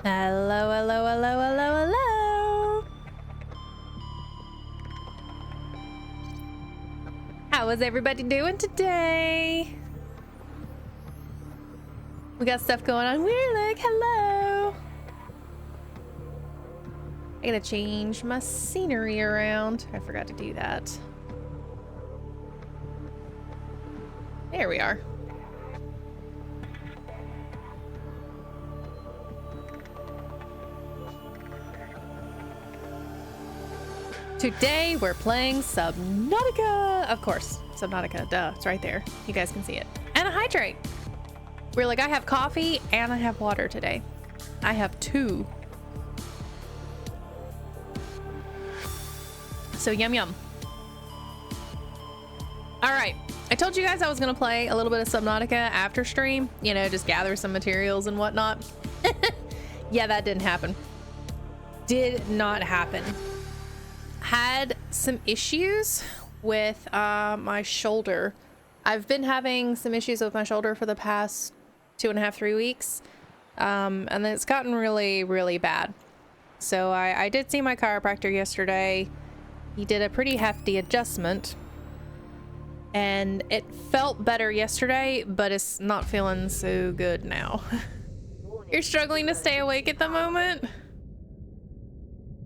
Hello, hello, hello, hello, hello. How is everybody doing today? We got stuff going on. We're like, hello. I gotta change my scenery around. I forgot to do that. There we are. Today we're playing Subnautica. Of course, Subnautica, duh, it's right there. You guys can see it. And a hydrate. We're like, I have coffee and I have water today. I have two. So yum yum. All right, I told you guys I was gonna play a little bit of Subnautica after stream. You know, just gather some materials and whatnot. Yeah, that didn't happen. Did not happen. Had some issues with my shoulder. I've been having some issues with my shoulder for the past 2.5, 3 weeks. And then it's gotten really, really bad. So I did see my chiropractor yesterday. He did a pretty hefty adjustment. And it felt better yesterday, but it's not feeling so good now. You're struggling to stay awake at the moment?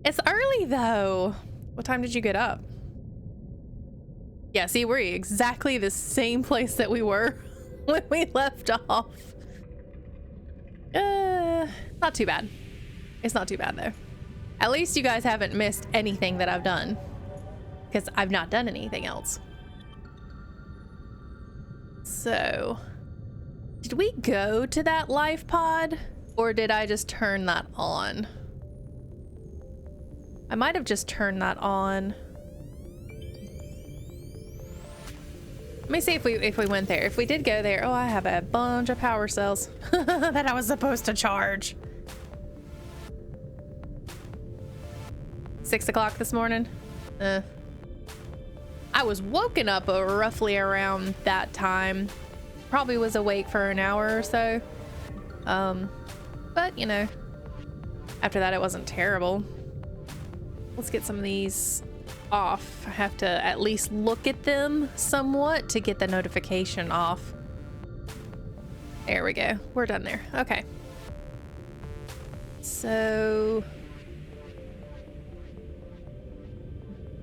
It's early though. What time did you get up? Yeah, see, we're exactly the same place that we were when we left off. Not too bad. It's not too bad though. At least you guys haven't missed anything that I've done, because I've not done anything else. So, did we go to that life pod, or did I just turn that on? I might have just turned that on. Let me see if we went there. If we did go there, oh, I have a bunch of power cells that I was supposed to charge. 6 o'clock this morning. I was woken up roughly around that time. Probably was awake for an hour or so. But you know, after that it wasn't terrible. Let's get some of these off. I have to at least look at them somewhat to get the notification off. There we go. We're done there. Okay. So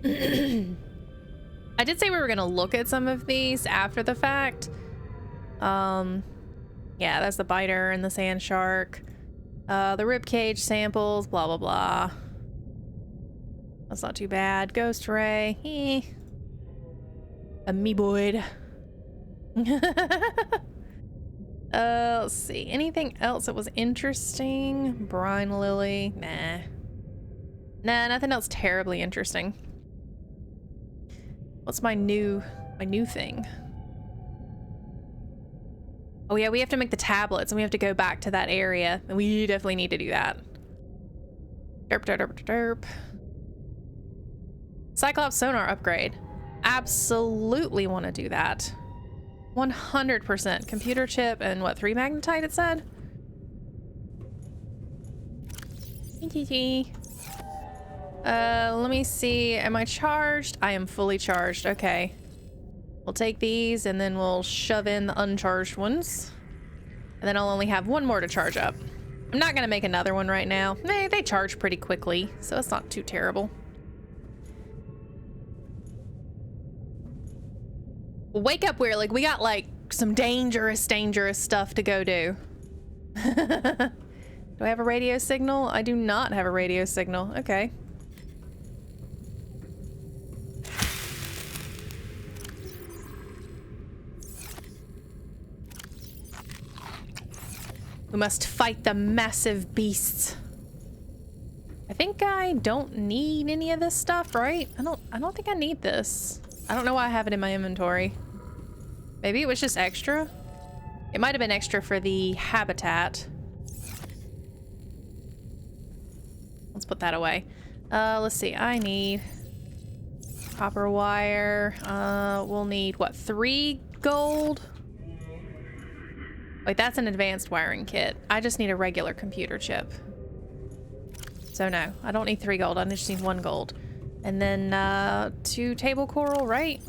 I did say we were gonna look at some of these after the fact. Yeah, that's the biter and the sand shark. The rib cage samples, blah blah blah. That's not too bad. Ghost ray. Amoeboid. Let's see. Anything else that was interesting? Brine lily. Nah. Nah, nothing else terribly interesting. What's my new thing? Oh yeah, we have to make the tablets and we have to go back to that area. And we definitely need to do that. Derp, derp, derp, derp. Cyclops sonar upgrade. Absolutely want to do that. 100%. Computer chip and what, 3 magnetite it said? Let me see. Am I charged? I am fully charged. Okay. We'll take these and then we'll shove in the uncharged ones. And then I'll only have one more to charge up. I'm not gonna make another one right now. They charge pretty quickly, so it's not too terrible. Wake up, we're like, we got like some dangerous stuff to go do. Do I have a radio signal? I do not have a radio signal. Okay. We must fight the massive beasts. I think I don't need any of this stuff, right? I don't think I need this. I don't know why I have it in my inventory. Maybe it was just extra? It might have been extra for the habitat. Let's put that away. Let's see. I need copper wire. We'll need, what, 3 gold? Wait, that's an advanced wiring kit. I just need a regular computer chip. So no, I don't need 3 gold. I just need 1 gold. And then 2 table coral, right?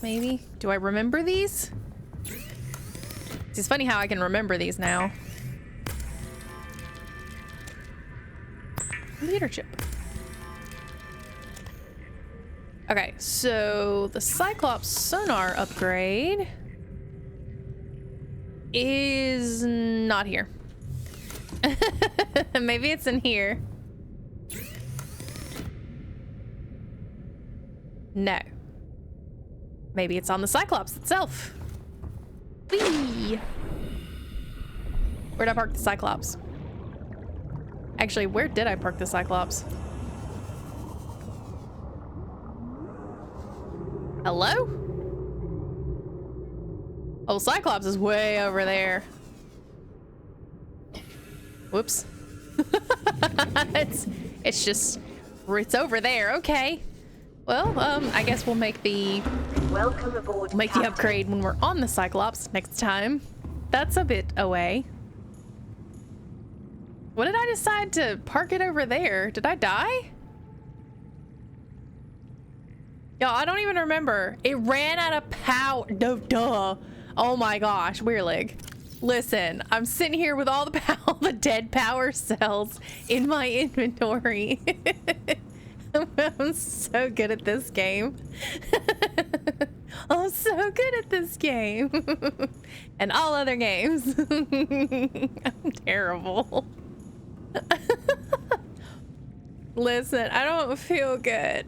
Maybe. Do I remember these? It's funny how I can remember these now. Computer chip. Okay, so the Cyclops sonar upgrade is not here. Maybe it's in here. No. Maybe it's on the Cyclops itself. Whee! Where'd I park the Cyclops? Actually, where did I park the Cyclops? Hello? Oh, Cyclops is way over there. Whoops. It's over there. Okay. Well, I guess we'll make the upgrade when we're on the Cyclops next time. That's a bit away. What did I decide to park it over there? Did I die? Yo, I don't even remember. It ran out of power. Duh. Oh my gosh, Weirlig. Listen, I'm sitting here with all the dead power cells in my inventory. I'm so good at this game. I'm so good at this game. And all other games. I'm terrible. Listen, I don't feel good.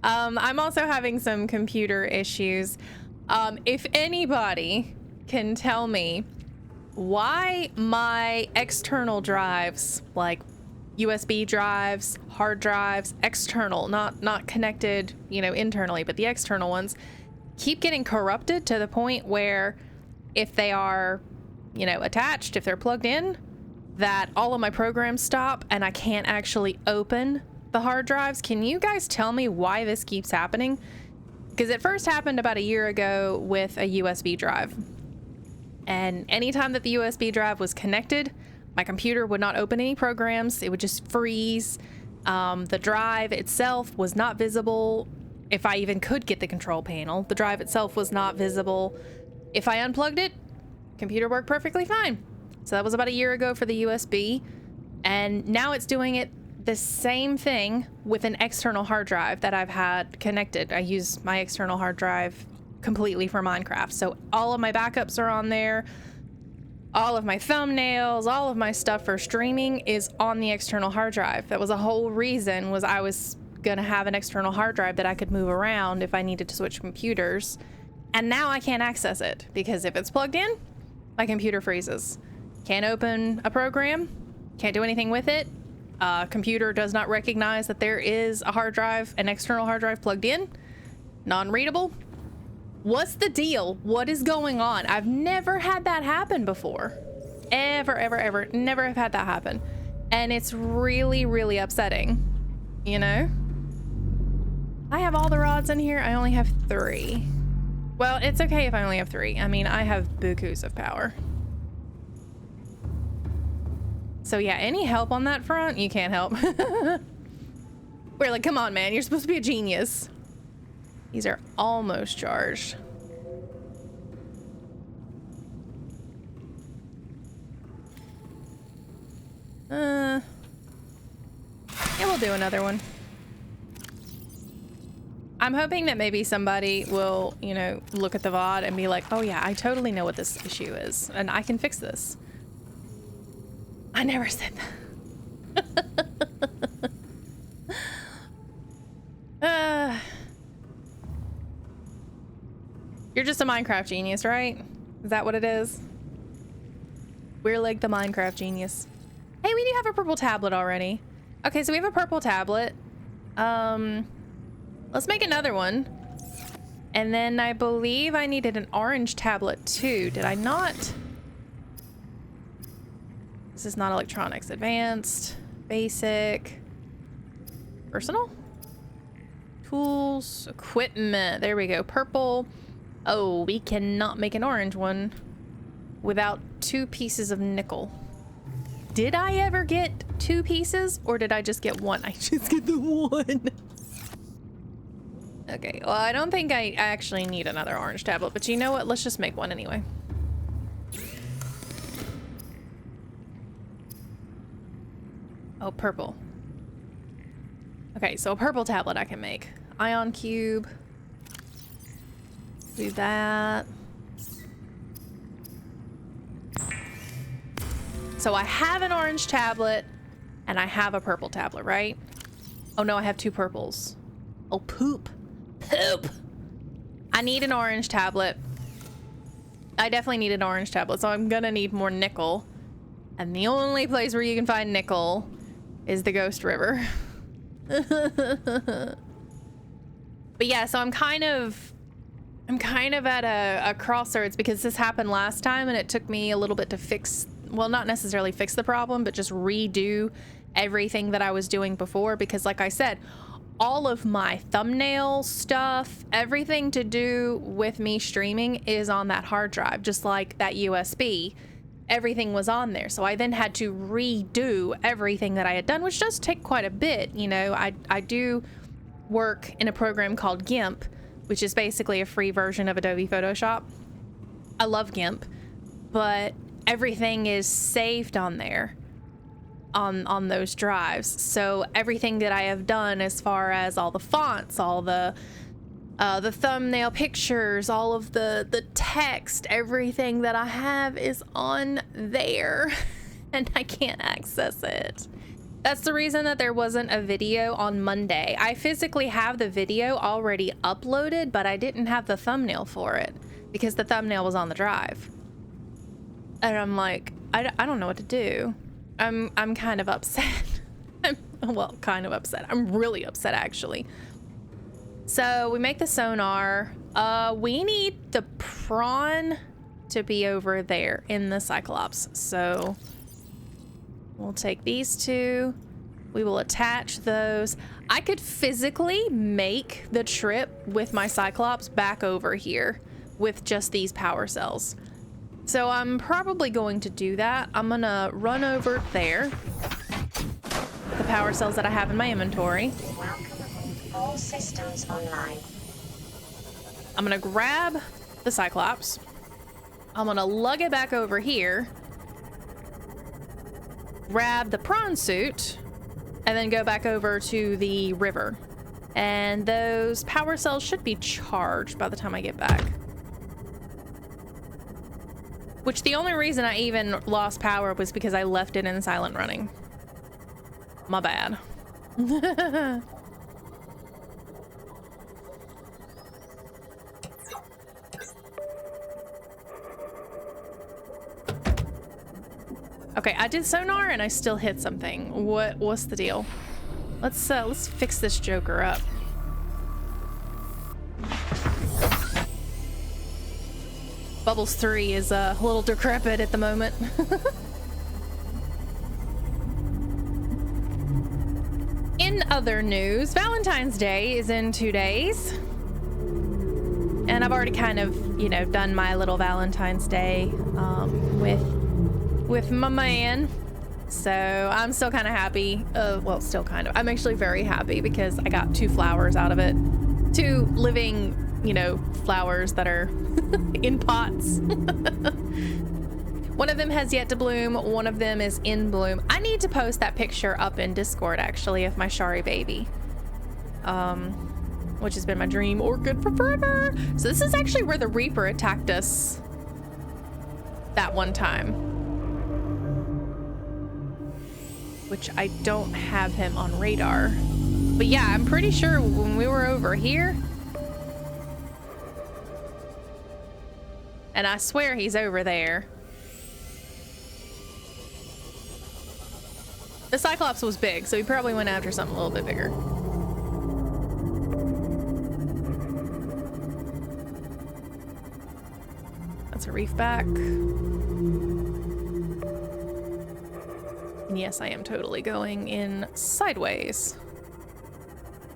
I'm also having some computer issues. If anybody can tell me why my external drives, like USB drives, hard drives, external, not connected, you know, internally, but the external ones, keep getting corrupted to the point where if they are, you know, attached, if they're plugged in, that all of my programs stop and I can't actually open the hard drives. Can you guys tell me why this keeps happening? Because it first happened about a year ago with a USB drive. And anytime that the USB drive was connected, my computer would not open any programs. It would just freeze. The drive itself was not visible. If I even could get the control panel, the drive itself was not visible. If I unplugged it, computer worked perfectly fine. So that was about a year ago for the USB. And now it's doing it the same thing with an external hard drive that I've had connected. I use my external hard drive completely for Minecraft. So all of my backups are on there. All of my thumbnails, all of my stuff for streaming is on the external hard drive. That was a whole reason, was I was gonna have an external hard drive that I could move around if I needed to switch computers. And now I can't access it because if it's plugged in, my computer freezes. Can't open a program, can't do anything with it. Computer does not recognize that there is a hard drive, an external hard drive plugged in. Non-readable. What's the deal? What is going on? I've never had that happen before. Ever. Never have had that happen. And it's really, really upsetting. You know? I have all the rods in here. I only have 3. Well, it's okay if I only have 3. I mean, I have bukus of power. So yeah, any help on that front? You can't help. We're like, come on, man. You're supposed to be a genius. These are almost charged. Yeah, we'll do another one. I'm hoping that maybe somebody will, you know, look at the VOD and be like, oh yeah, I totally know what this issue is, and I can fix this. I never said that. You're just a Minecraft genius, right? Is that what it is? We're like the Minecraft genius. Hey, we do have a purple tablet already. Okay, so we have a purple tablet. Let's make another one. And then I believe I needed an orange tablet too. Did I not? This is not electronics. Advanced, basic, personal, tools, equipment. There we go. Purple. Oh, we cannot make an orange one without 2 pieces of nickel. Did I ever get 2 pieces or did I just get 1? I just get the 1. Okay, well, I don't think I actually need another orange tablet, but you know what? Let's just make 1 anyway. Oh, purple. Okay, so a purple tablet I can make. Ion cube. Do that. So I have an orange tablet and I have a purple tablet, right? Oh no, I have 2 purples. Oh, poop. Poop. I need an orange tablet. I definitely need an orange tablet, so I'm gonna need more nickel. And the only place where you can find nickel is the Ghost River. But yeah, so I'm kind of at a crossroads because this happened last time and it took me a little bit to fix, well, not necessarily fix the problem, but just redo everything that I was doing before, because like I said, all of my thumbnail stuff, everything to do with me streaming is on that hard drive, just like that USB. Everything was on there. So I then had to redo everything that I had done, which does take quite a bit. You know, I do work in a program called GIMP, which is basically a free version of Adobe Photoshop. I love GIMP, but everything is saved on there on those drives. So everything that I have done as far as all the fonts, all the thumbnail pictures, all of the text, everything that I have is on there and I can't access it. That's the reason that there wasn't a video on Monday. I physically have the video already uploaded, but I didn't have the thumbnail for it because the thumbnail was on the drive. And I'm like, I don't know what to do. I'm kind of upset. Well, kind of upset. I'm really upset, actually. So we make the sonar. We need the prawn to be over there in the Cyclops. So we'll take these 2. We will attach those. I could physically make the trip with my Cyclops back over here with just these power cells. So I'm probably going to do that. I'm gonna run over there. The power cells that I have in my inventory. All systems online. I'm gonna grab the Cyclops. I'm gonna lug it back over here. Grab the prawn suit. And then go back over to the river. And those power cells should be charged by the time I get back. Which the only reason I even lost power was because I left it in silent running. My bad. Okay, I did sonar and I still hit something. What's the deal? Let's fix this joker up. Bubbles 3 is a little decrepit at the moment. In other news, Valentine's Day is in 2 days. And I've already kind of, you know, done my little Valentine's Day with my man. So I'm still kind of happy. Well, still kind of. I'm actually very happy because I got 2 flowers out of it. 2 living, you know, flowers that are in pots. One of them has yet to bloom. One of them is in bloom. I need to post that picture up in Discord, actually, of my Shari baby. Which has been my dream orchid for forever. So this is actually where the Reaper attacked us that one time. Which I don't have him on radar. But yeah, I'm pretty sure when we were over here, and I swear he's over there. The Cyclops was big, so he probably went after something a little bit bigger. That's a reef back. And yes, I am totally going in sideways.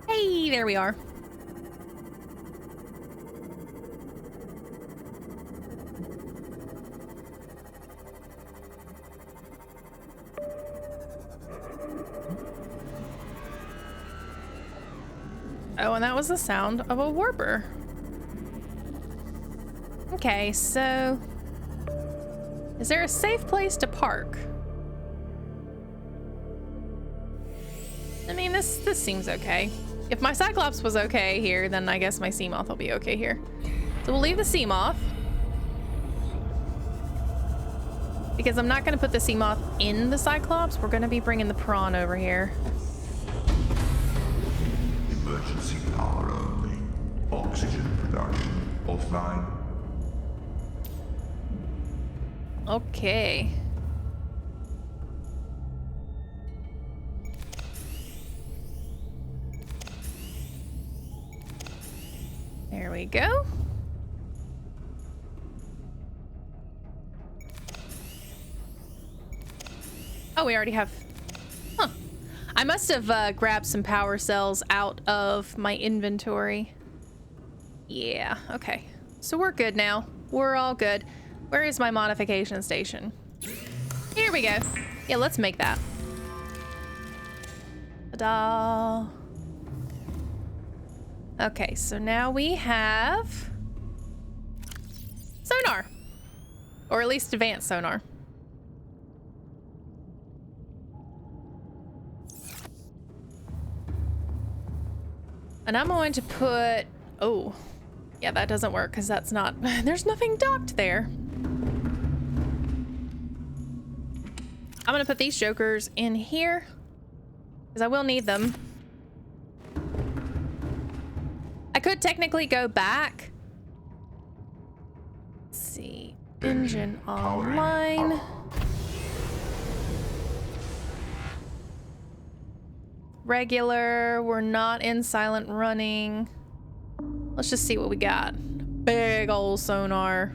Hey, there we are. Oh, and that was the sound of a warper. Okay, so is there a safe place to park? I mean, this seems okay. If my Cyclops was okay here, then I guess my Seamoth will be okay here. So we'll leave the Seamoth, because I'm not going to put the Seamoth in the Cyclops. We're going to be bringing the prawn over here. Emergency power only. Oxygen production offline. Okay. There we go. Oh, we already have... Huh. I must have grabbed some power cells out of my inventory. Yeah, okay. So we're good now. We're all good. Where is my modification station? Here we go. Yeah, let's make that. Ta-da! Okay, so now we have sonar, or at least advanced sonar. And I'm going to put, oh, yeah, that doesn't work because that's not, there's nothing docked there. I'm gonna put these jokers in here because I will need them. I could technically go back. Let's see. Engine online. Regular. We're not in silent running. Let's just see what we got. Big old sonar.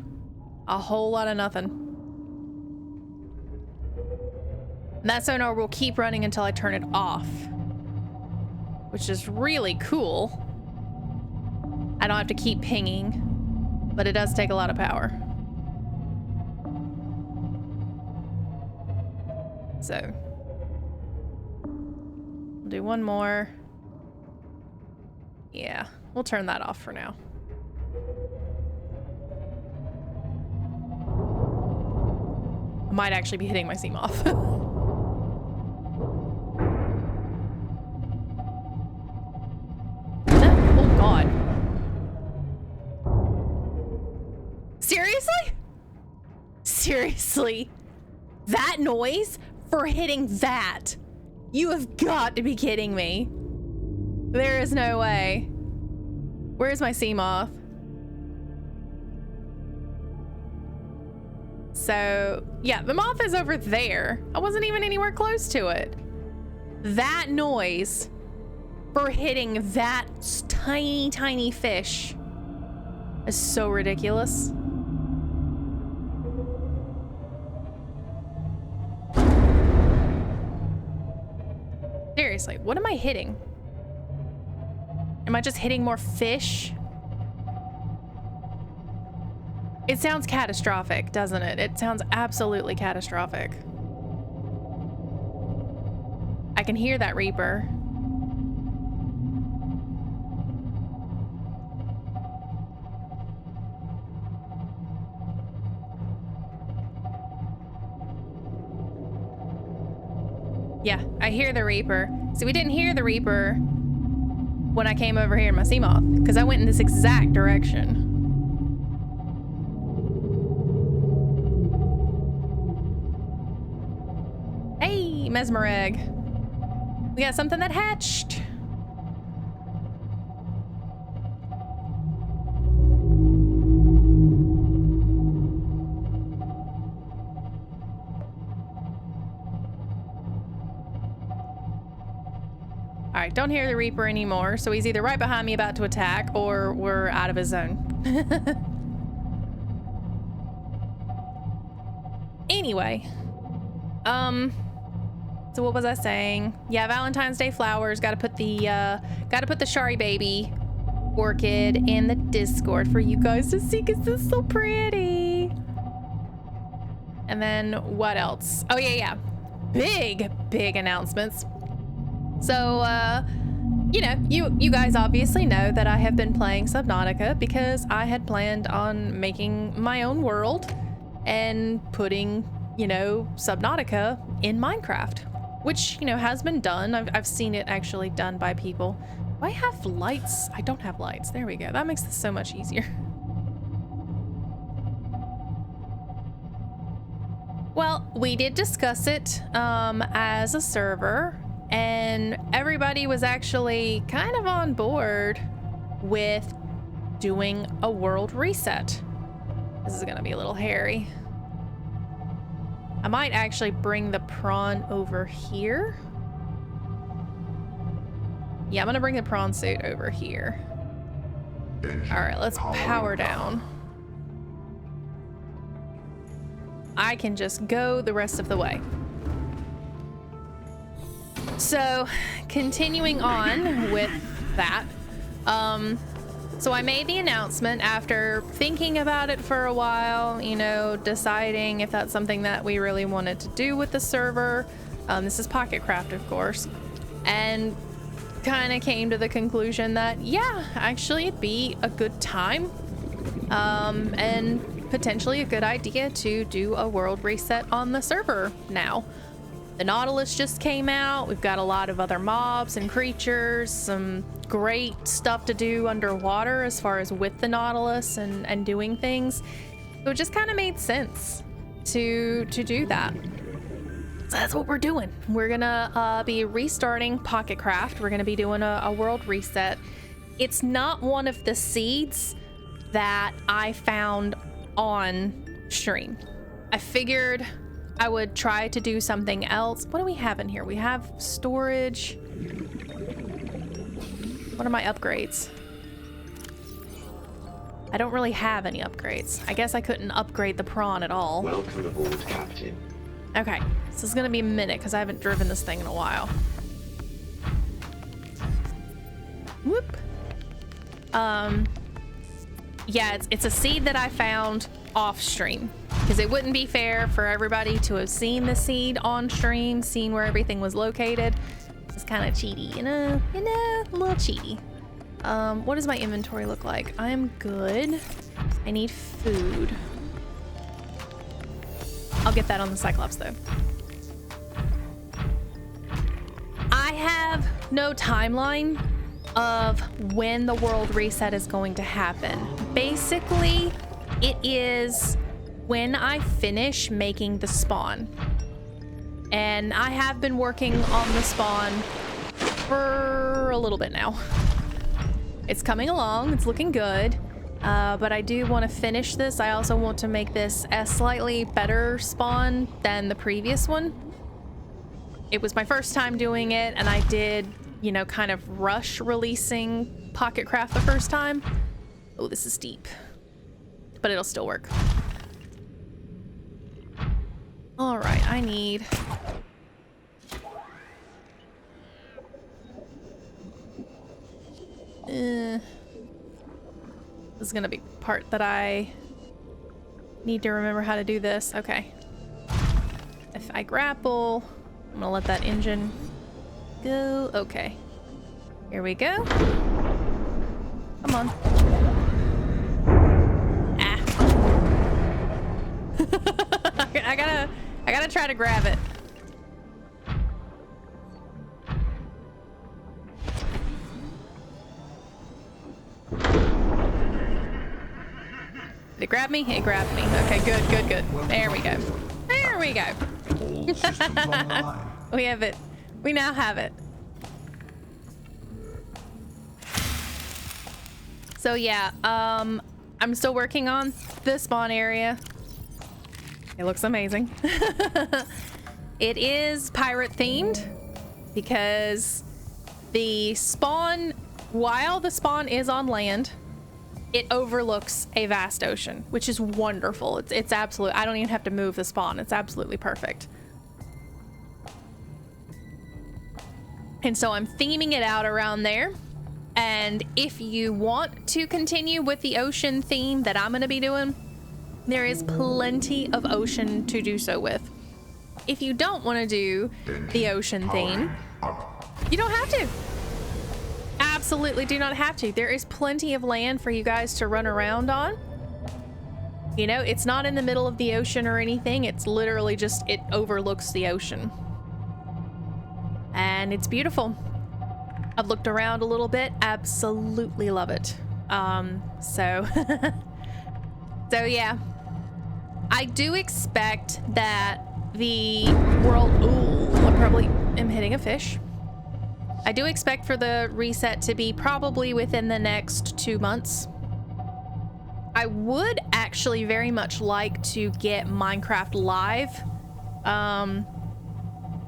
A whole lot of nothing. And that sonar will keep running until I turn it off, which is really cool. I don't have to keep pinging, but it does take a lot of power. So, we'll do one more. Yeah, we'll turn that off for now. I might actually be hitting my Seamoth. Oh God. Seriously? Seriously? That noise for hitting that? You have got to be kidding me. There is no way. Where's my Seamoth? So, yeah, the moth is over there. I wasn't even anywhere close to it. That noise for hitting that tiny, tiny fish is so ridiculous. Seriously, what am I hitting? Am I just hitting more fish? It sounds catastrophic, doesn't it? It sounds absolutely catastrophic. I can hear that Reaper. Yeah, I hear the Reaper. See, we didn't hear the Reaper when I came over here in my Seamoth, because I went in this exact direction. Hey, Mesmereg. We got something that hatched. All right, don't hear the Reaper anymore, so he's either right behind me about to attack or we're out of his zone. Anyway, so what was I saying? Yeah, Valentine's Day flowers. Gotta put the Shari baby orchid in the Discord for you guys to see because it's so pretty. And then what else? Oh yeah, big announcements. So you know, you guys obviously know that I have been playing Subnautica because I had planned on making my own world and putting, you know, Subnautica in Minecraft, which, you know, has been done. I've seen it actually done by people. Do I have lights? I don't have lights. There we go. That makes this so much easier. Well, we did discuss it as a server, and everybody was actually kind of on board with doing a world reset. This is gonna be a little hairy. I might actually bring the prawn over here. Yeah, I'm gonna bring the prawn suit over here. All right, let's power down. I can just go the rest of the way. So, continuing on with that, so I made the announcement after thinking about it for a while, you know, deciding if that's something that we really wanted to do with the server. This is Pocketcraft, of course, and kind of came to the conclusion that, yeah, actually it'd be a good time, and potentially a good idea to do a world reset on the server now. The Nautilus just came out. We've got a lot of other mobs and creatures, some great stuff to do underwater as far as with the Nautilus and doing things. So it just kind of made sense to do that. So that's what we're doing. We're gonna be restarting Pocketcraft. We're gonna be doing a world reset. It's not one of the seeds that I found on stream. I figured I would try to do something else. What do we have in here? We have storage. What are my upgrades? I don't really have any upgrades. I guess I couldn't upgrade the prawn at all. Welcome aboard, Captain. Okay, so this is gonna be a minute because I haven't driven this thing in a while. Whoop. Yeah, it's a seed that I found off stream because it wouldn't be fair for everybody to have seen the seed on stream, seen where everything was located. It's kind of cheaty, you know, a little cheaty. What does my inventory look like? I'm good. I need food. I'll get that on the Cyclops though. I have no timeline of when the world reset is going to happen. Basically, it is when I finish making the spawn. And I have been working on the spawn for a little bit now. It's coming along, it's looking good, but I do want to finish this. I also want to make this a slightly better spawn than the previous one. It was my first time doing it, and I did, you know, kind of rush releasing Pocketcraft the first time. Oh, this is deep, but it'll still work. All right, I need... this is gonna be part that I need to remember how to do this. Okay. If I grapple, I'm gonna let that engine go. Okay. Here we go. Come on. Ah. I gotta try to grab it. Did it grab me? It grabbed me. Okay, good, good, good. There we go. There we go. All systems online. We have it. We now have it. So yeah, I'm still working on the spawn area. It looks amazing. It is pirate themed because the spawn, while the spawn is on land, it overlooks a vast ocean, which is wonderful. It's absolute. I don't even have to move the spawn. It's absolutely perfect. And so I'm theming it out around there. And if you want to continue with the ocean theme that I'm going to be doing, there is plenty of ocean to do so with. If you don't want to do the ocean theme, you don't have to. absolutely do not have to. There is plenty of land for you guys to run around on. You know, it's not in the middle of the ocean or anything. It's literally just, it overlooks the ocean. And it's beautiful. I've looked around a little bit. Absolutely love it. So yeah. I do expect that the world... Ooh, I probably am hitting a fish. I do expect for the reset to be probably within the next 2 months. I would actually very much like to get Minecraft Live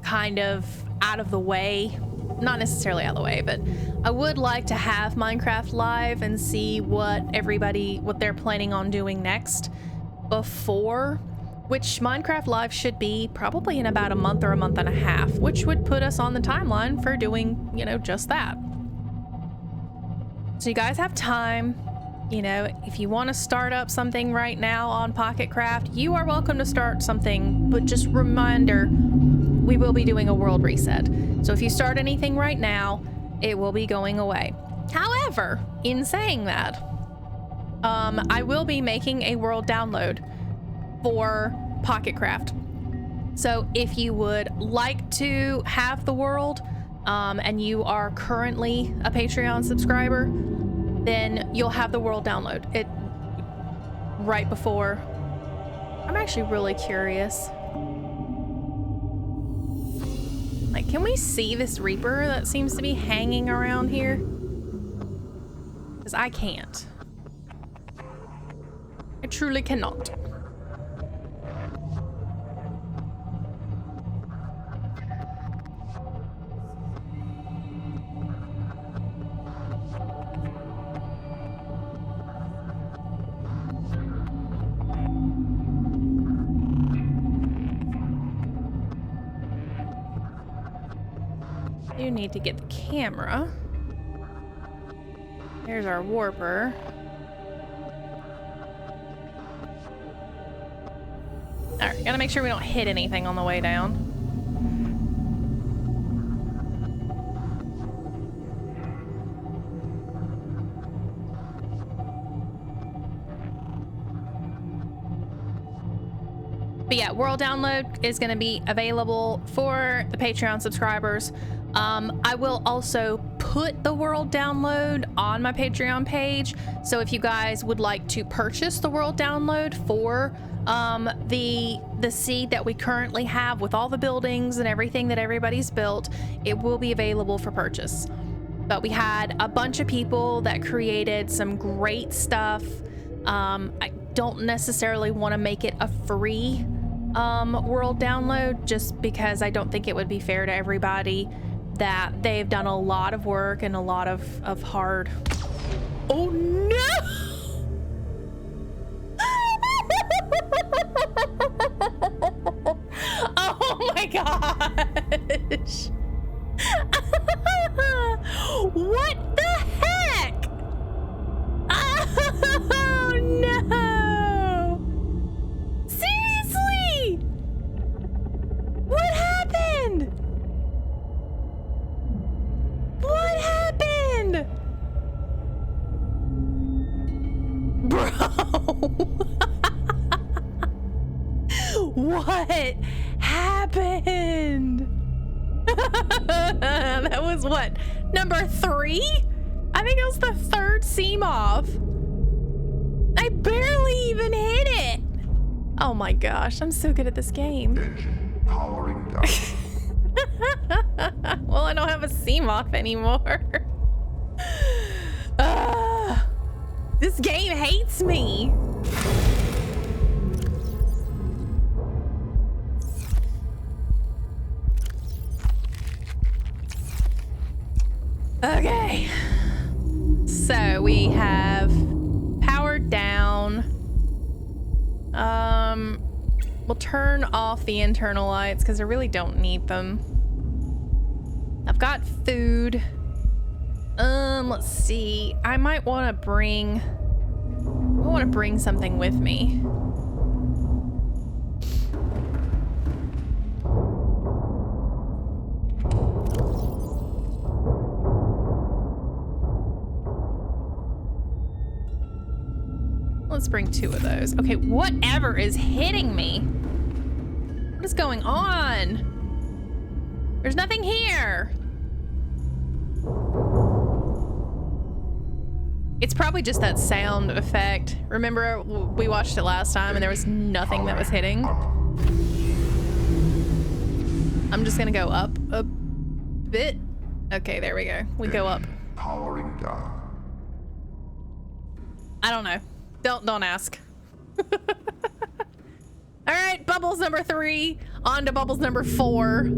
kind of out of the way. Not necessarily out of the way, but I would like to have Minecraft Live and see what they're planning on doing next before, which Minecraft Live should be probably in about a month or a month and a half, which would put us on the timeline for doing, you know, just that. So you guys have time. You know, if you want to start up something right now on Pocket Craft, you are welcome to start something, but just reminder, we will be doing a world reset. So if you start anything right now, it will be going away. However, in saying that, I will be making a world download for Pocket Craft. So if you would like to have the world, and you are currently a Patreon subscriber, then you'll have the world download it right before. I'm actually really curious. Like, can we see this Reaper that seems to be hanging around here? Because I can't. I truly cannot. You need to get the camera. There's our warper. Alright, gotta make sure we don't hit anything on the way down. But yeah, world download is gonna be available for the Patreon subscribers. I will also put the world download on my Patreon page. So if you guys would like to purchase the world download for the seed that we currently have with all the buildings and everything that everybody's built, it will be available for purchase. But we had a bunch of people that created some great stuff. I don't necessarily want to make it a free world download, just because I don't think it would be fair to everybody that they've done a lot of work and a lot of hard... Oh no! Oh my gosh! What the heck? Oh no! Seriously? What happened? What happened? Bro! What happened? That was what? Number 3? I think it was the 3rd Seamoth. I barely even hit it. Oh my gosh, I'm so good at this game. Engine powering down. Well, I don't have a Seamoth anymore. This game hates me. Okay. So we have powered down. We'll turn off the internal lights because I really don't need them. I've got food. Let's see. I might want to bring something with me. Let's bring 2 of those. Okay, whatever is hitting me? What is going on? There's nothing here. It's probably just that sound effect. Remember, we watched it last time and there was nothing that was hitting. I'm just gonna go up a bit. Okay, there we go. We go up. Powering down. I don't know. Don't ask. All right, bubbles number 3. On to bubbles number 4.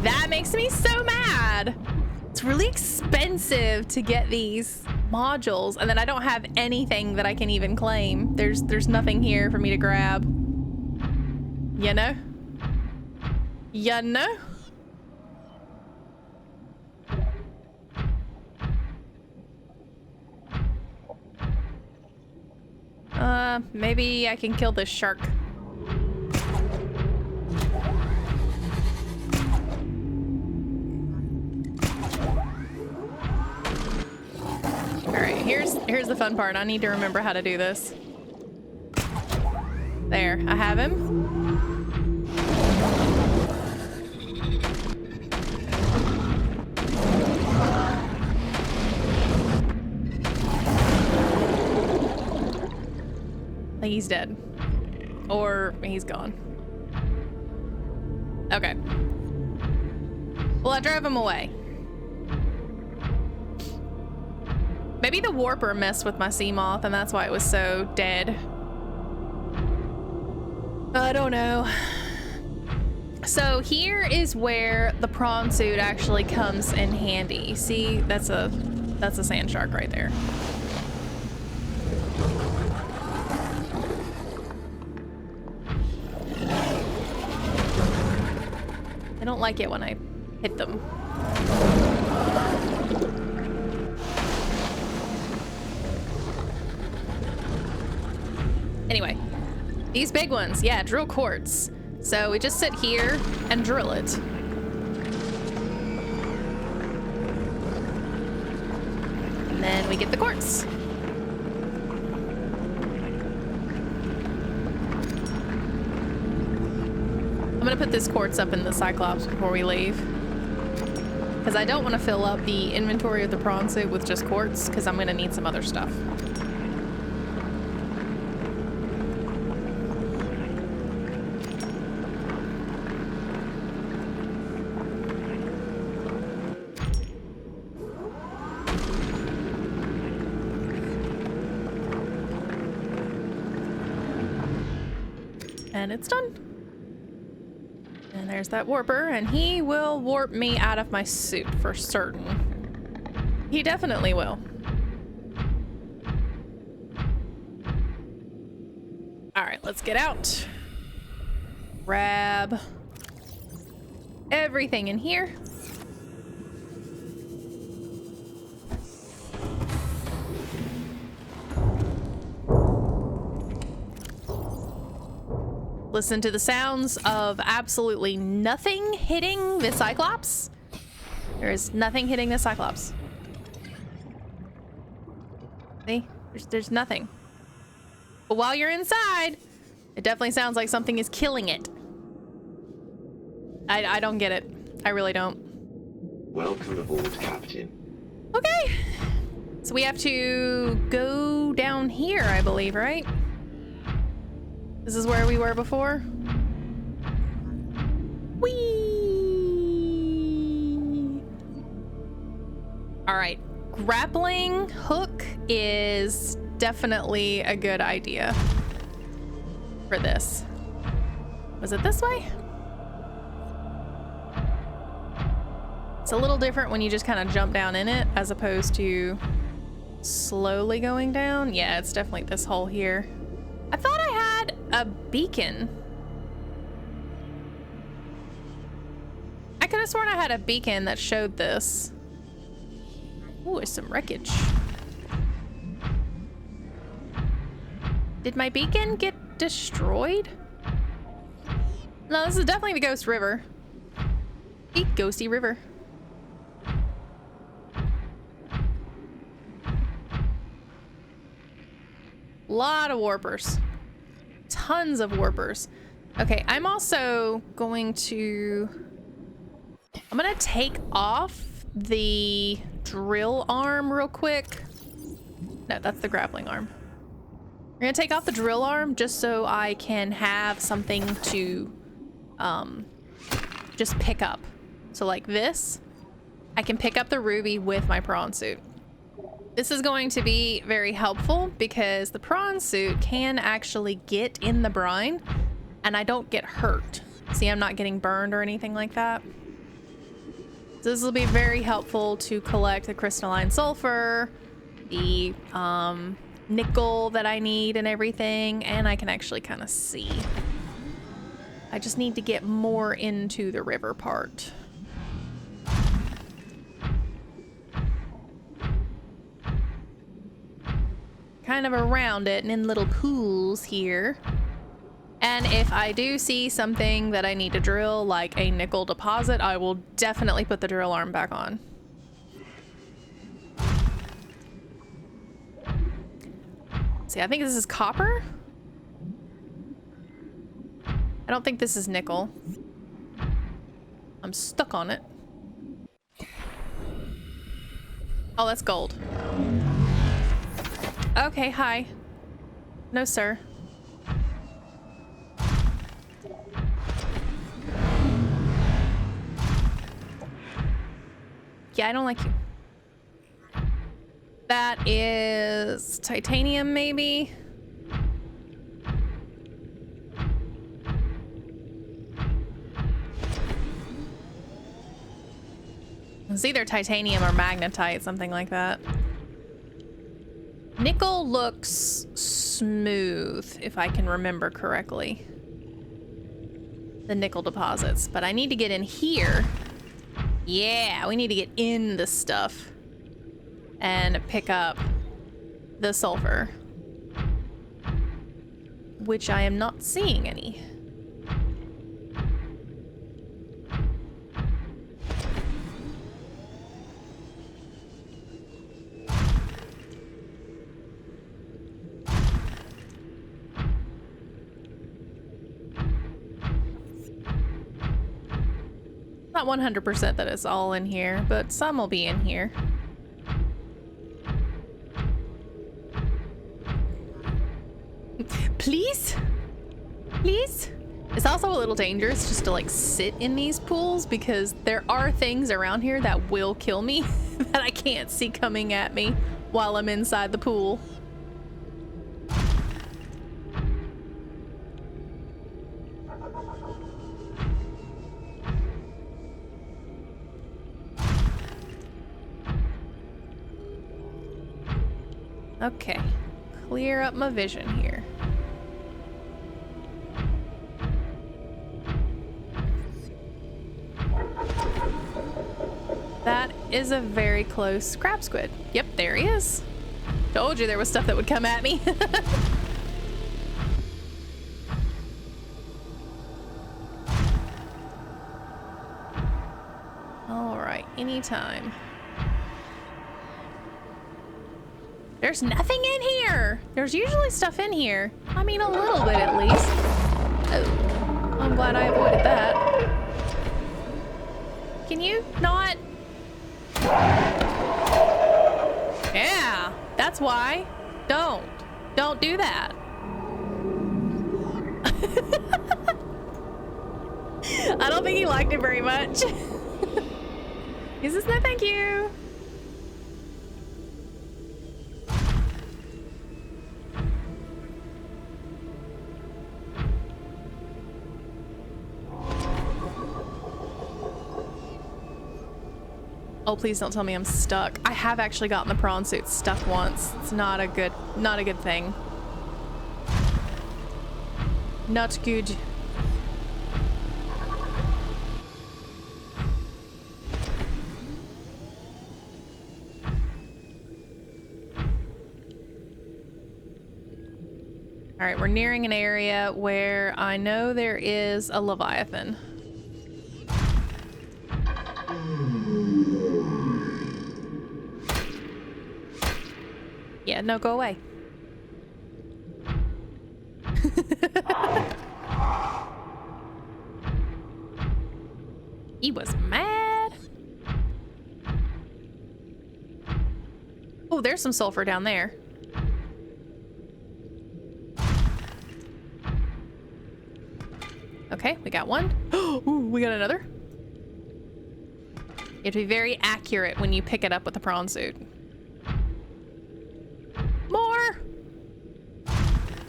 That makes me so mad. It's really expensive to get these modules, and then I don't have anything that I can even claim. There's nothing here for me to grab. You know? You know? Maybe I can kill this shark. All right, here's the fun part. I need to remember how to do this. There, I have him. He's dead. Or he's gone. Okay. Well, I drove him away. Maybe the warper messed with my Seamoth and that's why it was so dead. I don't know. So here is where the prawn suit actually comes in handy. See, that's a sand shark right there. I don't like it when I hit them. Anyway, these big ones, yeah, drill quartz. So we just sit here and drill it. And then we get the quartz. I'm gonna put this quartz up in the Cyclops before we leave. Because I don't want to fill up the inventory of the prawn suit with just quartz, because I'm gonna need some other stuff. And it's done. And there's that warper, and he will warp me out of my suit for certain. He definitely will. All right, let's get out. Grab everything in here. Listen to the sounds of absolutely nothing hitting the Cyclops. There is nothing hitting the Cyclops. See? There's nothing. But while you're inside, it definitely sounds like something is killing it. I don't get it. I really don't. Welcome aboard, Captain. Okay. So we have to go down here, I believe, right? This is where we were before. Whee! All right, grappling hook is definitely a good idea for this. Was it this way? It's a little different when you just kind of jump down in it as opposed to slowly going down. Yeah, it's definitely this hole here. I thought I had a beacon. I could have sworn I had a beacon that showed this. Ooh, there's some wreckage. Did my beacon get destroyed? No, this is definitely the Ghost River. The Ghosty River. Lot of warpers. Tons of warpers. Okay, I'm also going to... I'm gonna take off the drill arm real quick. No, that's the grappling arm. I'm gonna take off the drill arm just so I can have something to just pick up. So like this, I can pick up the ruby with my prawn suit. This is going to be very helpful because the prawn suit can actually get in the brine and I don't get hurt. See, I'm not getting burned or anything like that. So this will be very helpful to collect the crystalline sulfur, the nickel that I need and everything, and I can actually kind of see. I just need to get more into the river part. Kind of around it and in little pools here. And if I do see something that I need to drill, like a nickel deposit, I will definitely put the drill arm back on. See, I think this is copper. I don't think this is nickel. I'm stuck on it. Oh, that's gold. Okay, hi. No, sir. Yeah, I don't like you. That is titanium, maybe? It's either titanium or magnetite, something like that. Nickel looks smooth, if I can remember correctly. The nickel deposits, but I need to get in here. Yeah, we need to get in the stuff and pick up the sulfur, which I am not seeing any. Not 100% that it's all in here, but some will be in here. Please? Please? It's also a little dangerous just to like sit in these pools because there are things around here that will kill me that I can't see coming at me while I'm inside the pool. Okay, clear up my vision here. That is a very close crab squid. Yep, there he is. Told you there was stuff that would come at me. All right, anytime. There's nothing in here. There's usually stuff in here. I mean, a little bit at least. Oh, I'm glad I avoided that. Can you not? Yeah, that's why. Don't do that. I don't think he liked it very much. He says, no, thank you. Oh, please don't tell me I'm stuck. I have actually gotten the prawn suit stuck once. It's not a good thing. Not good. All right, we're nearing an area where I know there is a Leviathan. Yeah, no, go away. Oh, there's some sulfur down there. Okay, we got one. Ooh, we got another. You have to be very accurate when you pick it up with the prawn suit. More!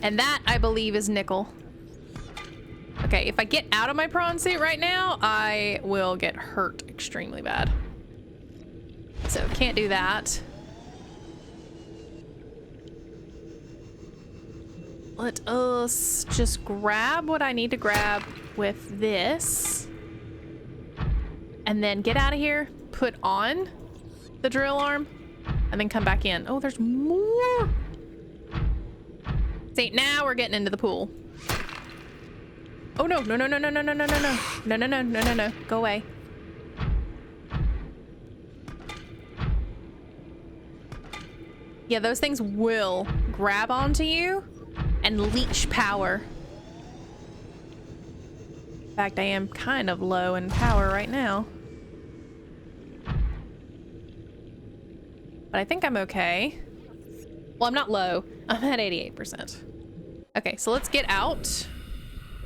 And that, I believe, is nickel. Okay, if I get out of my prawn suit right now, I will get hurt extremely bad. So, can't do that. Let us just grab what I need to grab with this. And then get out of here, put on the drill arm, and then come back in. Oh, there's more. See, now we're getting into the pool. Oh no, no, no, no, no, no, no, no, no, no. No, no, no, no, no, no. Go away. Yeah, those things will grab onto you and leech power. In fact, I am kind of low in power right now. But I think I'm okay. Well, I'm not low. I'm at 88%. Okay, so let's get out.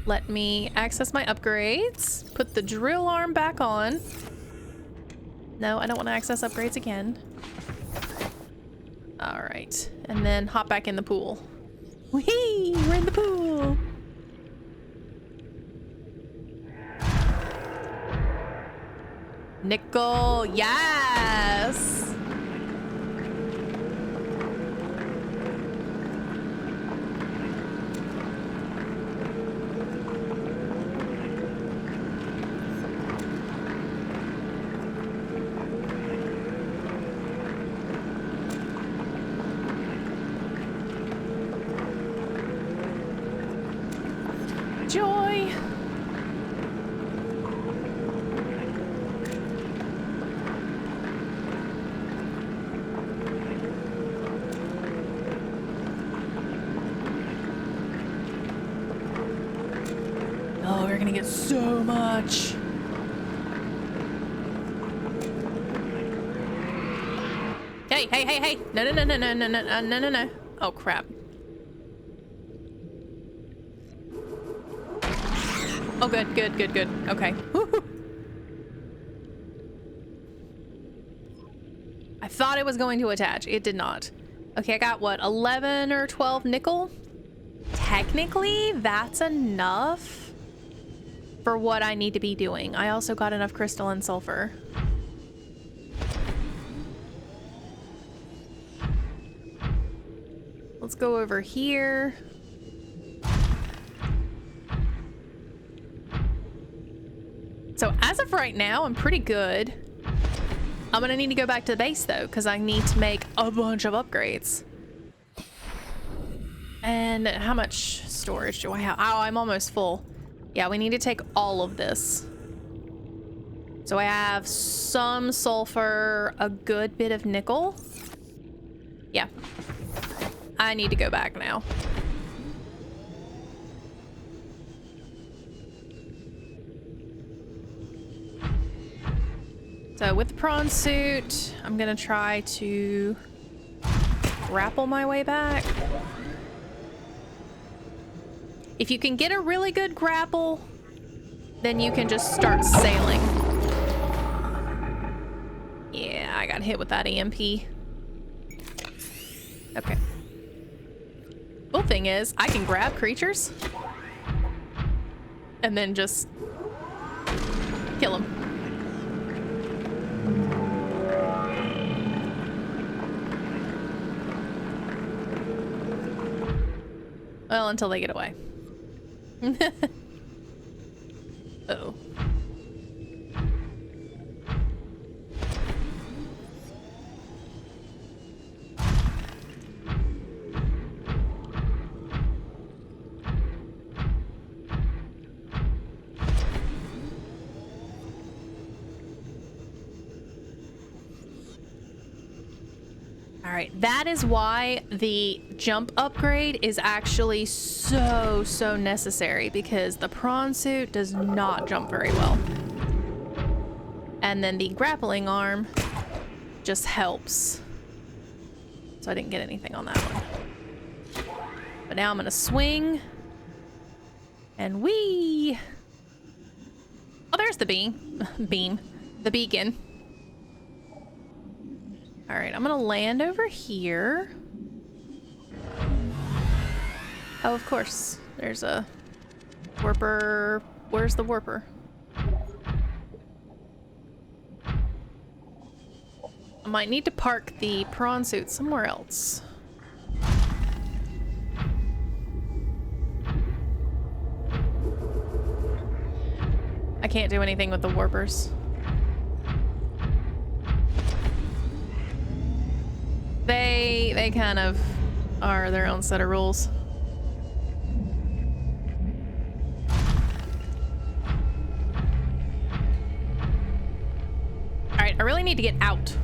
Let me access my upgrades. Put the drill arm back on. No, I don't want to access upgrades again. All right, and then hop back in the pool. Whee! We're in the pool. Nickel, yes! Joy! Oh, we're gonna get so much. Hey, hey, hey, hey! No, no, no, no, no, no, no, no, no, no! Oh crap! Oh, good, good, good, good. Okay. Woo-hoo. I thought it was going to attach. It did not. Okay, I got what, 11 or 12 nickel? Technically, that's enough for what I need to be doing. I also got enough crystal and sulfur. Let's go over here. So as of right now, I'm pretty good. I'm gonna need to go back to the base though, because I need to make a bunch of upgrades. And how much storage do I have? Oh, I'm almost full. Yeah, we need to take all of this. So I have some sulfur, a good bit of nickel. Yeah. I need to go back now. So with the prawn suit, I'm gonna try to grapple my way back. If you can get a really good grapple, then you can just start sailing. Yeah, I got hit with that EMP. Okay. Cool thing is, I can grab creatures and then just kill them. Well, until they get away. Uh-oh. All right, that is why the jump upgrade is actually so necessary, because the prawn suit does not jump very well. And then the grappling arm just helps. so I didn't get anything on that one. But now I'm gonna swing. And whee! Oh, there's the beam. The beacon. Alright, I'm gonna land over here. Oh, of course. There's a warper. Where's the warper? I might need to park the prawn suit somewhere else. I can't do anything with the warpers. They kind of are their own set of rules. Alright, I really need to get out.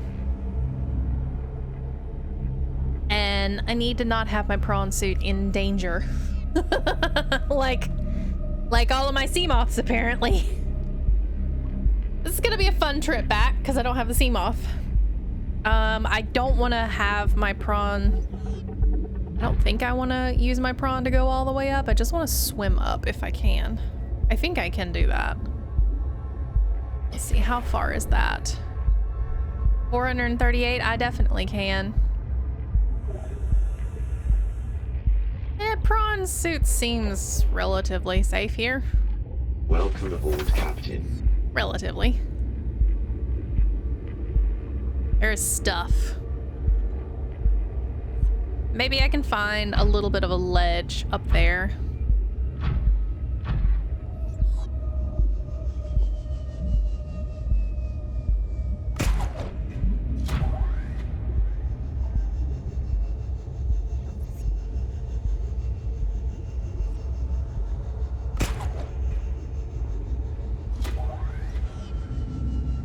And I need to not have my prawn suit in danger. like all of my Seamoths, apparently. This is gonna be a fun trip back because I don't have the Seamoth. I don't want to have my prawn. I don't think I want to use my prawn to go all the way up. I just want to swim up if I can. I think I can do that. Let's see, how far is that? 438, I definitely can. Prawn suit seems relatively safe here. Welcome aboard, Captain. Relatively. There's stuff. Maybe I can find a little bit of a ledge up there.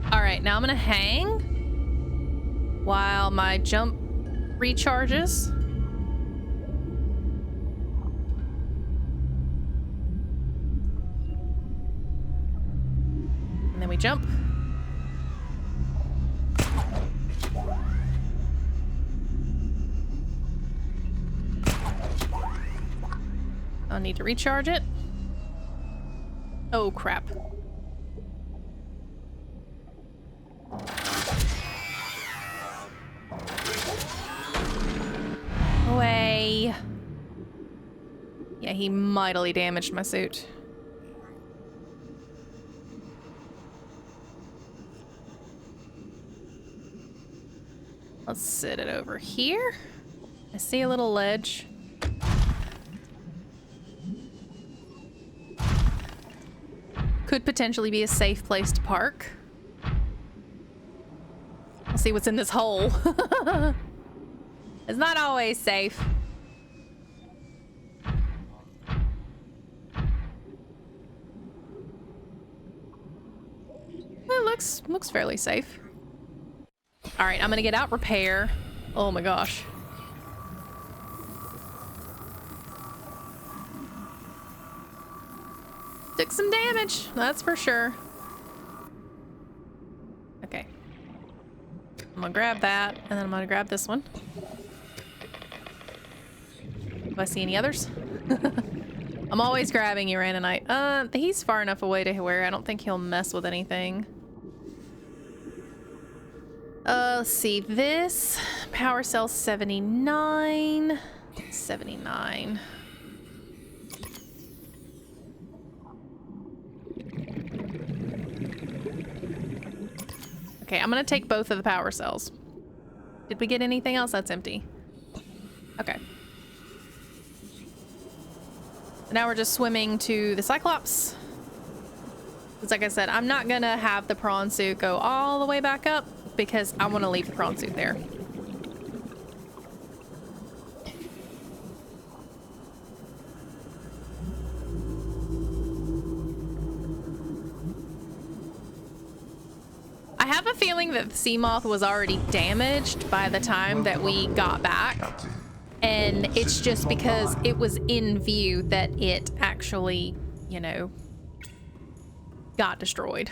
All right, now I'm gonna hang while my jump recharges. And then we jump. I'll need to recharge it. Oh, crap. Away. Yeah, he mightily damaged my suit. Let's sit it over here. I see a little ledge. Could potentially be a safe place to park. I'll see what's in this hole. It's not always safe. It looks fairly safe. All right, I'm gonna get out repair. Oh my gosh. Took some damage, that's for sure. Okay. I'm gonna grab that, and then I'm gonna grab this one. Do I see any others? I'm always grabbing Uranite. He's far enough away to where I don't think he'll mess with anything. Let's see, this power cell 79. 79. Okay, I'm gonna take both of the power cells. Did we get anything else? That's empty. Okay. Now we're just swimming to the Cyclops. Because like I said, I'm not gonna have the prawn suit go all the way back up because I want to leave the prawn suit there. I have a feeling that the Seamoth was already damaged by the time that we got back. And it's just because it was in view that it actually, you know, got destroyed.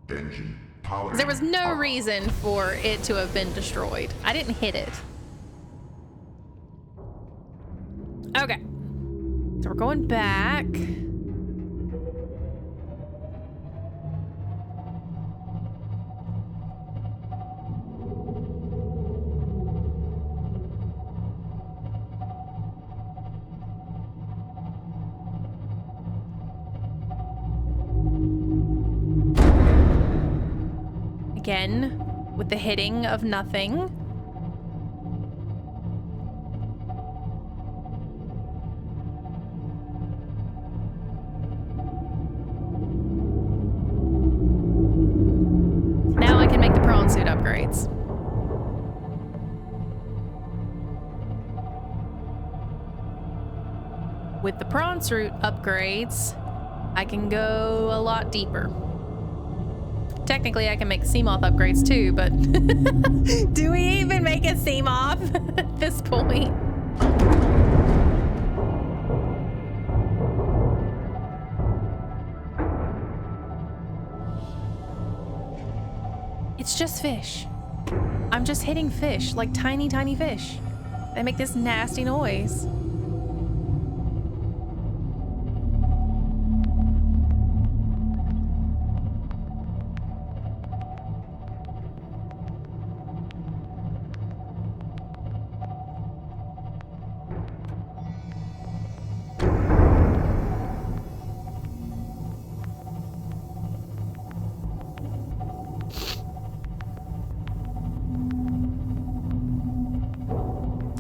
Engine Powering There was no up. reason for it to have been destroyed. I didn't hit it. Okay. So we're going back. Again, with the hitting of nothing. Now I can make the prawn suit upgrades. With the prawn suit upgrades, I can go a lot deeper. Technically, I can make Seamoth upgrades too, but do we even make a Seamoth at this point? It's just fish. I'm just hitting fish, like tiny, tiny fish. They make this nasty noise.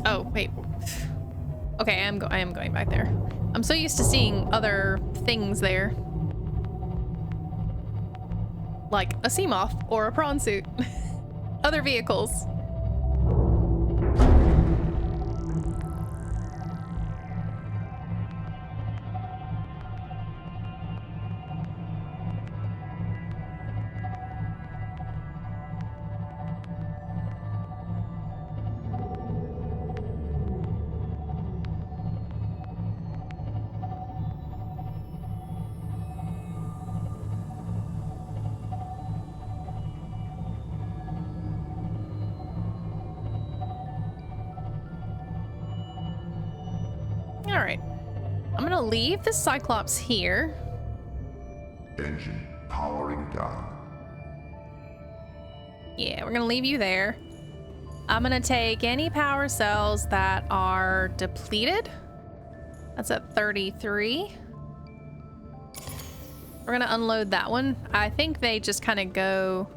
Oh, wait. Okay, I am going back there. I'm so used to seeing other things there. Like a Seamoth or a prawn suit. Other vehicles. All right. I'm gonna leave the Cyclops here. Engine powering down. Yeah, we're gonna leave you there. I'm gonna take any power cells that are depleted. That's at 33. We're gonna unload that one. I think they just kind of go...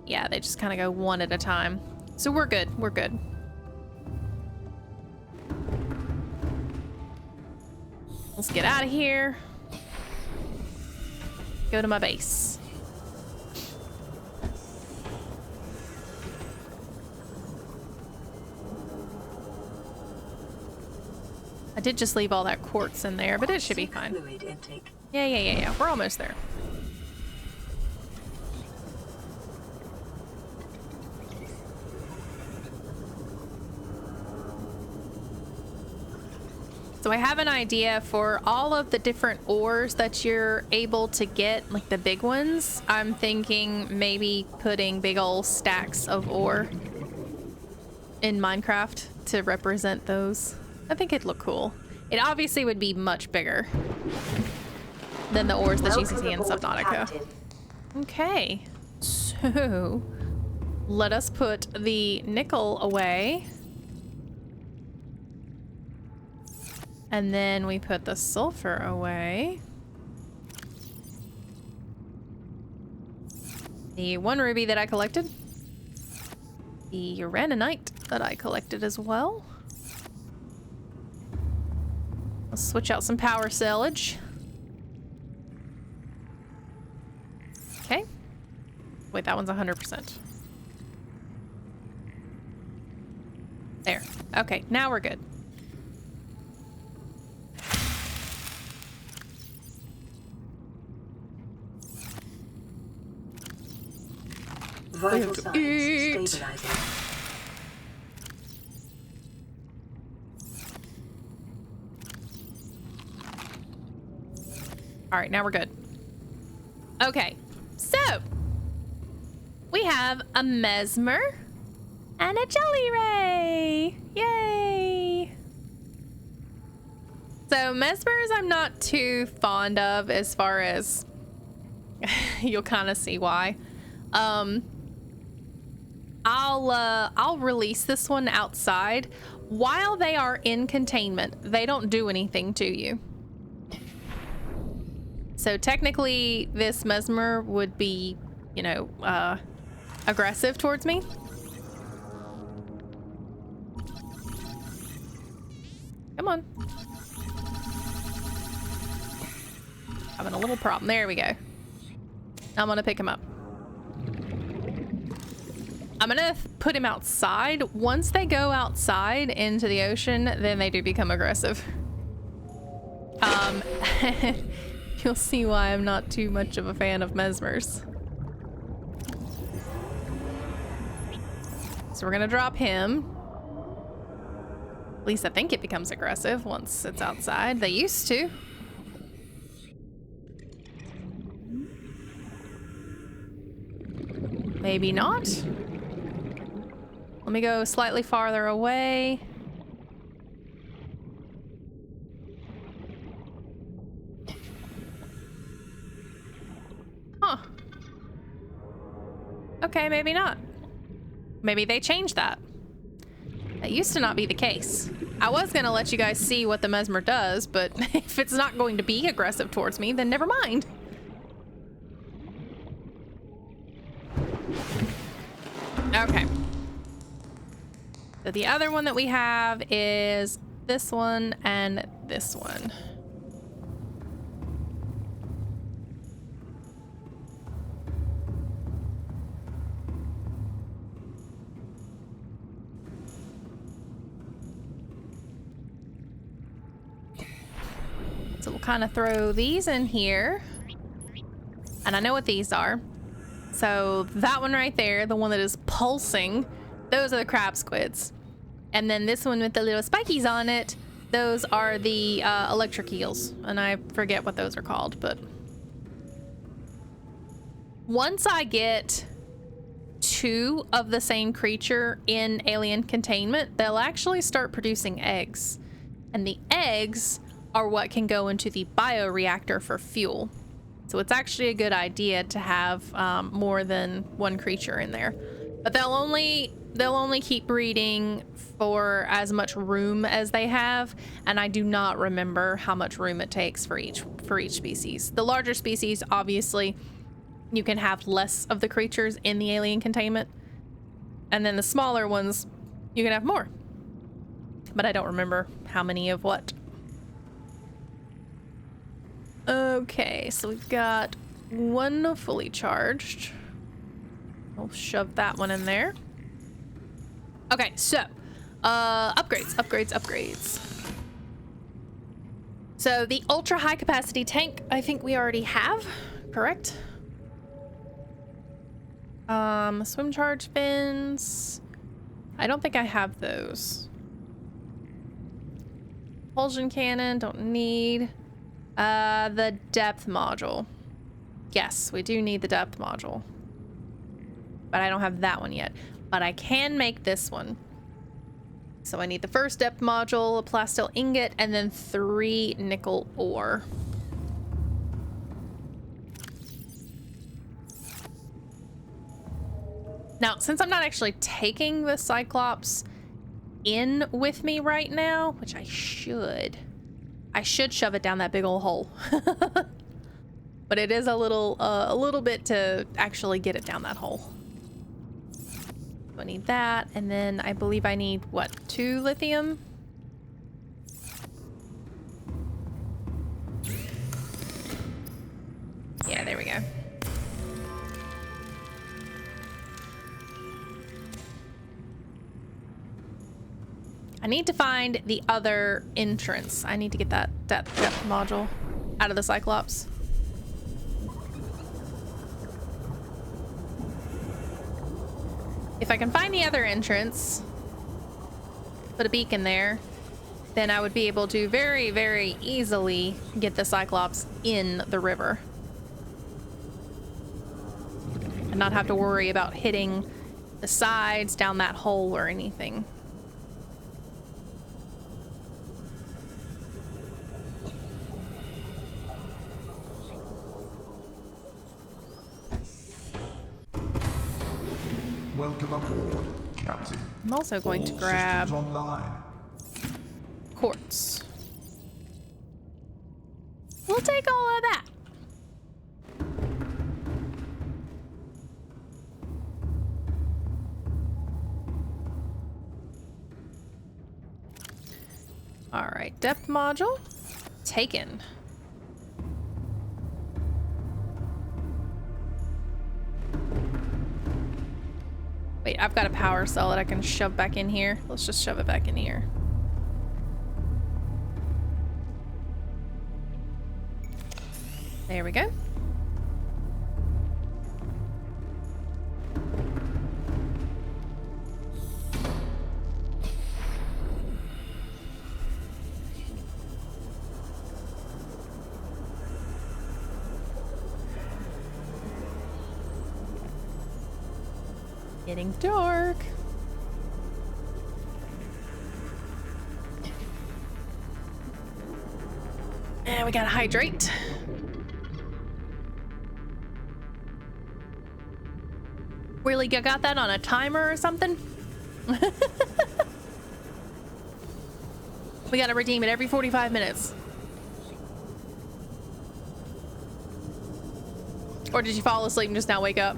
Yeah, they just kind of go one at a time. So we're good, we're good. Let's get out of here. Go to my base. I did just leave all that quartz in there, but it should be fine. Yeah. We're almost there. So I have an idea for all of the different ores that you're able to get, like the big ones. I'm thinking maybe putting big old stacks of ore in Minecraft to represent those. I think it'd look cool. It obviously would be much bigger than the ores that you see in Subnautica. Okay, so let us put the nickel away. And then we put the sulfur away. The one ruby that I collected. The uraninite that I collected as well. Let's switch out some power cellage. Okay. Wait, that one's 100%. There. Okay, now we're good. Vital signs stabilizing. All right, now we're good. Okay, So, we have a Mesmer and a Jelly Ray. Yay! So, Mesmers I'm not too fond of as far as you'll kind of see why. I'll release this one outside. While they are in containment, they don't do anything to you. So technically, this Mesmer would be, you know, aggressive towards me. Come on. Having a little problem. There we go. I'm gonna pick him up. I'm gonna put him outside. Once they go outside into the ocean, then they do become aggressive. You'll see why I'm not too much of a fan of Mesmers. So we're gonna drop him. At least I think it becomes aggressive once it's outside. They used to. Maybe not. Let me go slightly farther away. Huh. Okay, maybe not. Maybe they changed that. That used to not be the case. I was gonna let you guys see what the Mesmer does, but if it's not going to be aggressive towards me, then never mind. Okay. So the other one that we have is this one and this one. So we'll kind of throw these in here. And I know what these are. So that one right there, the one that is pulsing, those are the crab squids. And then this one with the little spikies on it, those are the electric eels. And I forget what those are called, but once I get 2 of the same creature in alien containment, they'll actually start producing eggs. And the eggs are what can go into the bioreactor for fuel. So it's actually a good idea to have more than one creature in there. But they'll only keep breeding for as much room as they have, and I do not remember how much room it takes for each species. The larger species, obviously, you can have less of the creatures in the alien containment, and then the smaller ones, you can have more. But I don't remember how many of what. Okay, so we've got one fully charged. We'll shove that one in there. Okay, so upgrades. So the ultra high capacity tank, I think we already have, correct? Swim charge fins. I don't think I have those. Propulsion cannon, don't need. The depth module. Yes, we do need the depth module. But I don't have that one yet. But I can make this one. So I need the first depth module, a plastil ingot, and then 3 nickel ore. Now, since I'm not actually taking the Cyclops in with me right now, which I should shove it down that big old hole. But it is a little bit to actually get it down that hole. So I need that, and then I believe I need, what, 2 lithium? Yeah, there we go. I need to find the other entrance. I need to get that depth module out of the Cyclops. If I can find the other entrance, put a beacon there, then I would be able to very, very easily get the Cyclops in the river. not have to worry about hitting the sides down that hole or anything. Welcome aboard, Captain. I'm also going to All grab systems online. quartz. We'll take all of that. All right, depth module taken. Wait, I've got a power cell that I can shove back in here. Let's just shove it back in here. There we go. Getting dark. And we gotta hydrate. Really, you got that on a timer or something? We gotta redeem it every 45 minutes. Or did you fall asleep and just now wake up?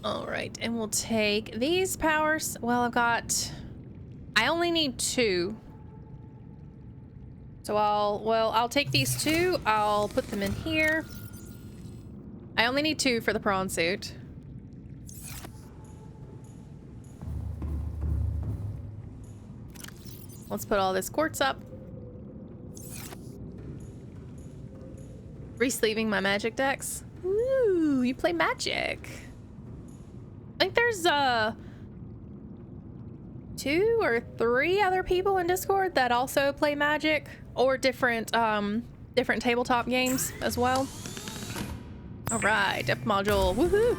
All right, and we'll take these powers. Well, I only need 2. So I'll take these 2. I'll put them in here. I only need 2 for the prawn suit. Let's put all this quartz up. Resleeving my magic decks. Ooh, you play magic. I think there's 2 or 3 other people in Discord that also play Magic or different tabletop games as well. All right, depth module, woohoo!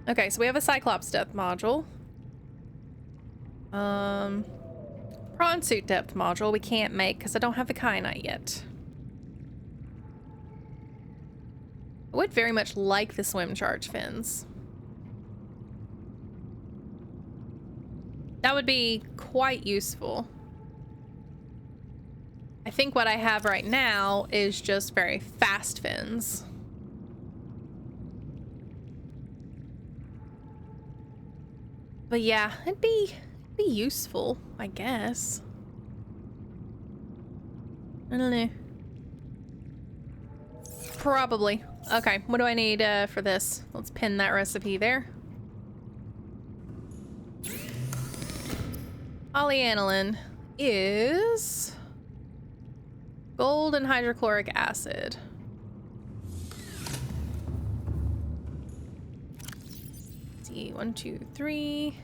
Okay, so we have a Cyclops depth module. Prawn suit depth module we can't make because I don't have the kyanite yet. I would very much like the swim charge fins. That would be quite useful. I think what I have right now is just very fast fins. But yeah, it'd be useful, I guess. I don't know. Probably. Okay, what do I need for this? Let's pin that recipe there. Polyaniline is gold and hydrochloric acid. Let's see, 1, 2, 3.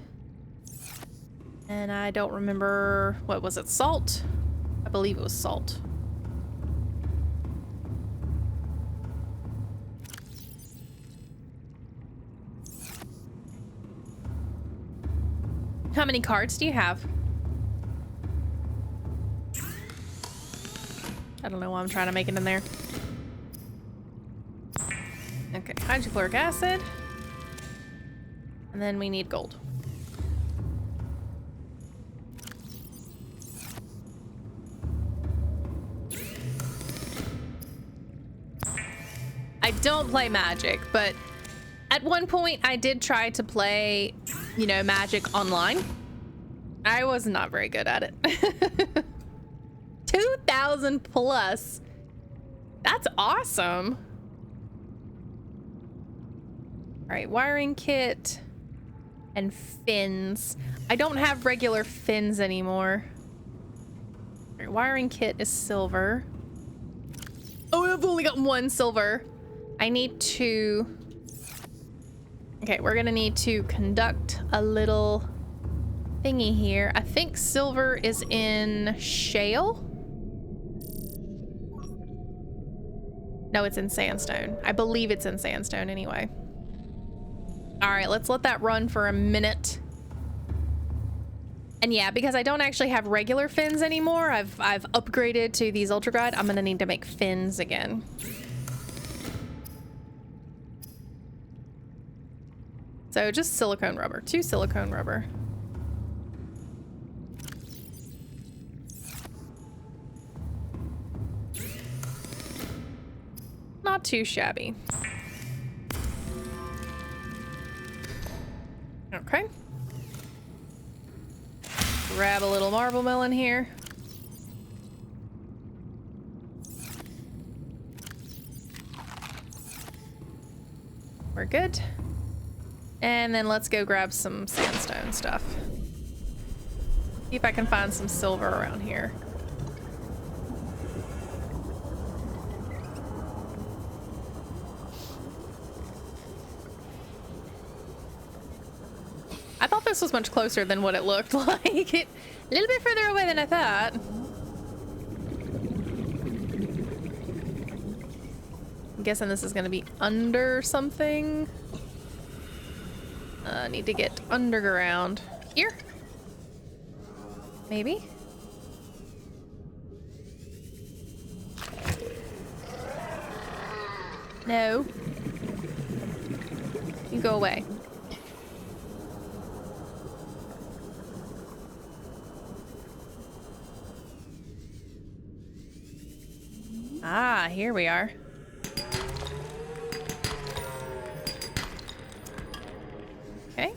And I don't remember, what was it, salt? I believe it was salt. How many cards do you have? I don't know why I'm trying to make it in there. Okay, hydrochloric acid. And then we need gold. I don't play Magic, but at one point I did try to play, you know, Magic online. I was not very good at it. 2,000 plus. That's awesome. All right, wiring kit and fins. I don't have regular fins anymore. All right, wiring kit is silver. Oh, I've only got 1 silver. I need to... Okay, we're gonna need to conduct a little thingy here. I think silver is in shale. No, it's in sandstone. I believe it's in sandstone anyway. All right, let's let that run for a minute. And yeah, because I don't actually have regular fins anymore, I've upgraded to these ultra glide. I'm gonna need to make fins again. So just silicone rubber, 2 silicone rubber. Not too shabby. Okay. Grab a little marble melon here. We're good. And then let's go grab some sandstone stuff. See if I can find some silver around here. I thought this was much closer than what it looked like. A little bit further away than I thought. I'm guessing this is gonna be under something. Need to get underground. Here? Maybe? No. You go away. Ah, here we are. Okay.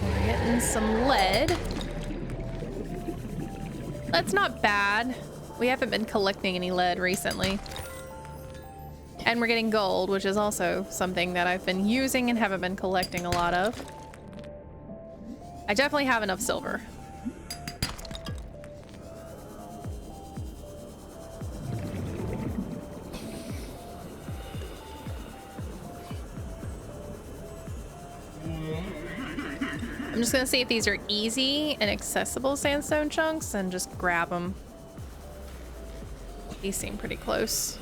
We're getting some lead. That's not bad. We haven't been collecting any lead recently. And we're getting gold, which is also something that I've been using and haven't been collecting a lot of. I definitely have enough silver. I'm just gonna see if these are easy and accessible sandstone chunks and just grab them. These seem pretty close.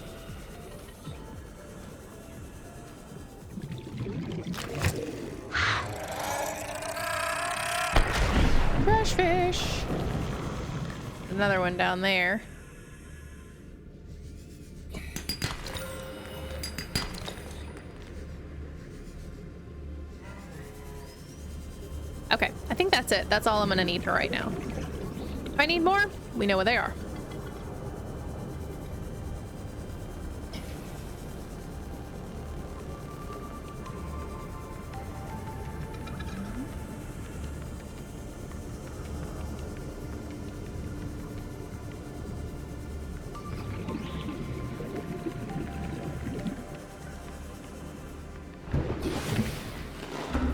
Fresh fish. Another one down there. Okay, I think that's it. That's all I'm gonna need for right now. If I need more, we know where they are.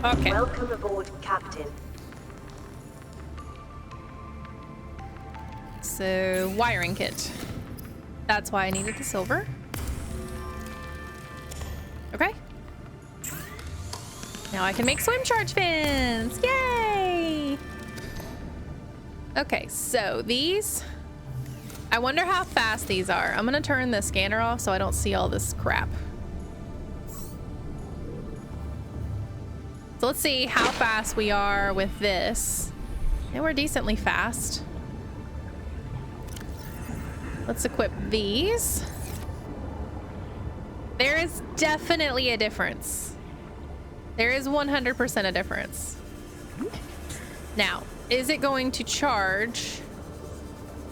Okay. Welcome aboard, Captain. So, wiring kit. That's why I needed the silver. Okay. Now I can make swim charge fins! Yay! Okay, so these... I wonder how fast these are. I'm gonna turn the scanner off so I don't see all this crap. So let's see how fast we are with this. And we're decently fast. Let's equip these. There is definitely a difference. There is 100% a difference. Now, is it going to charge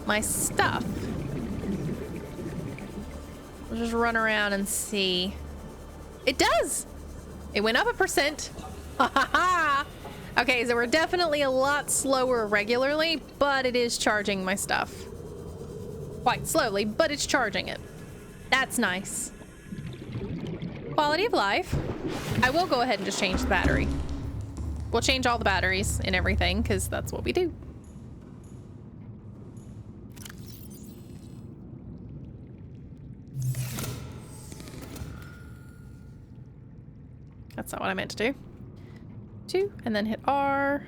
my stuff? We'll just run around and see. It does! It went up 1%. Okay, so we're definitely a lot slower regularly, but it is charging my stuff. quite slowly, but it's charging it. That's nice. Quality of life. I will go ahead and just change the battery. We'll change all the batteries and everything because that's what we do. That's not what I meant to do. 2, and then hit R.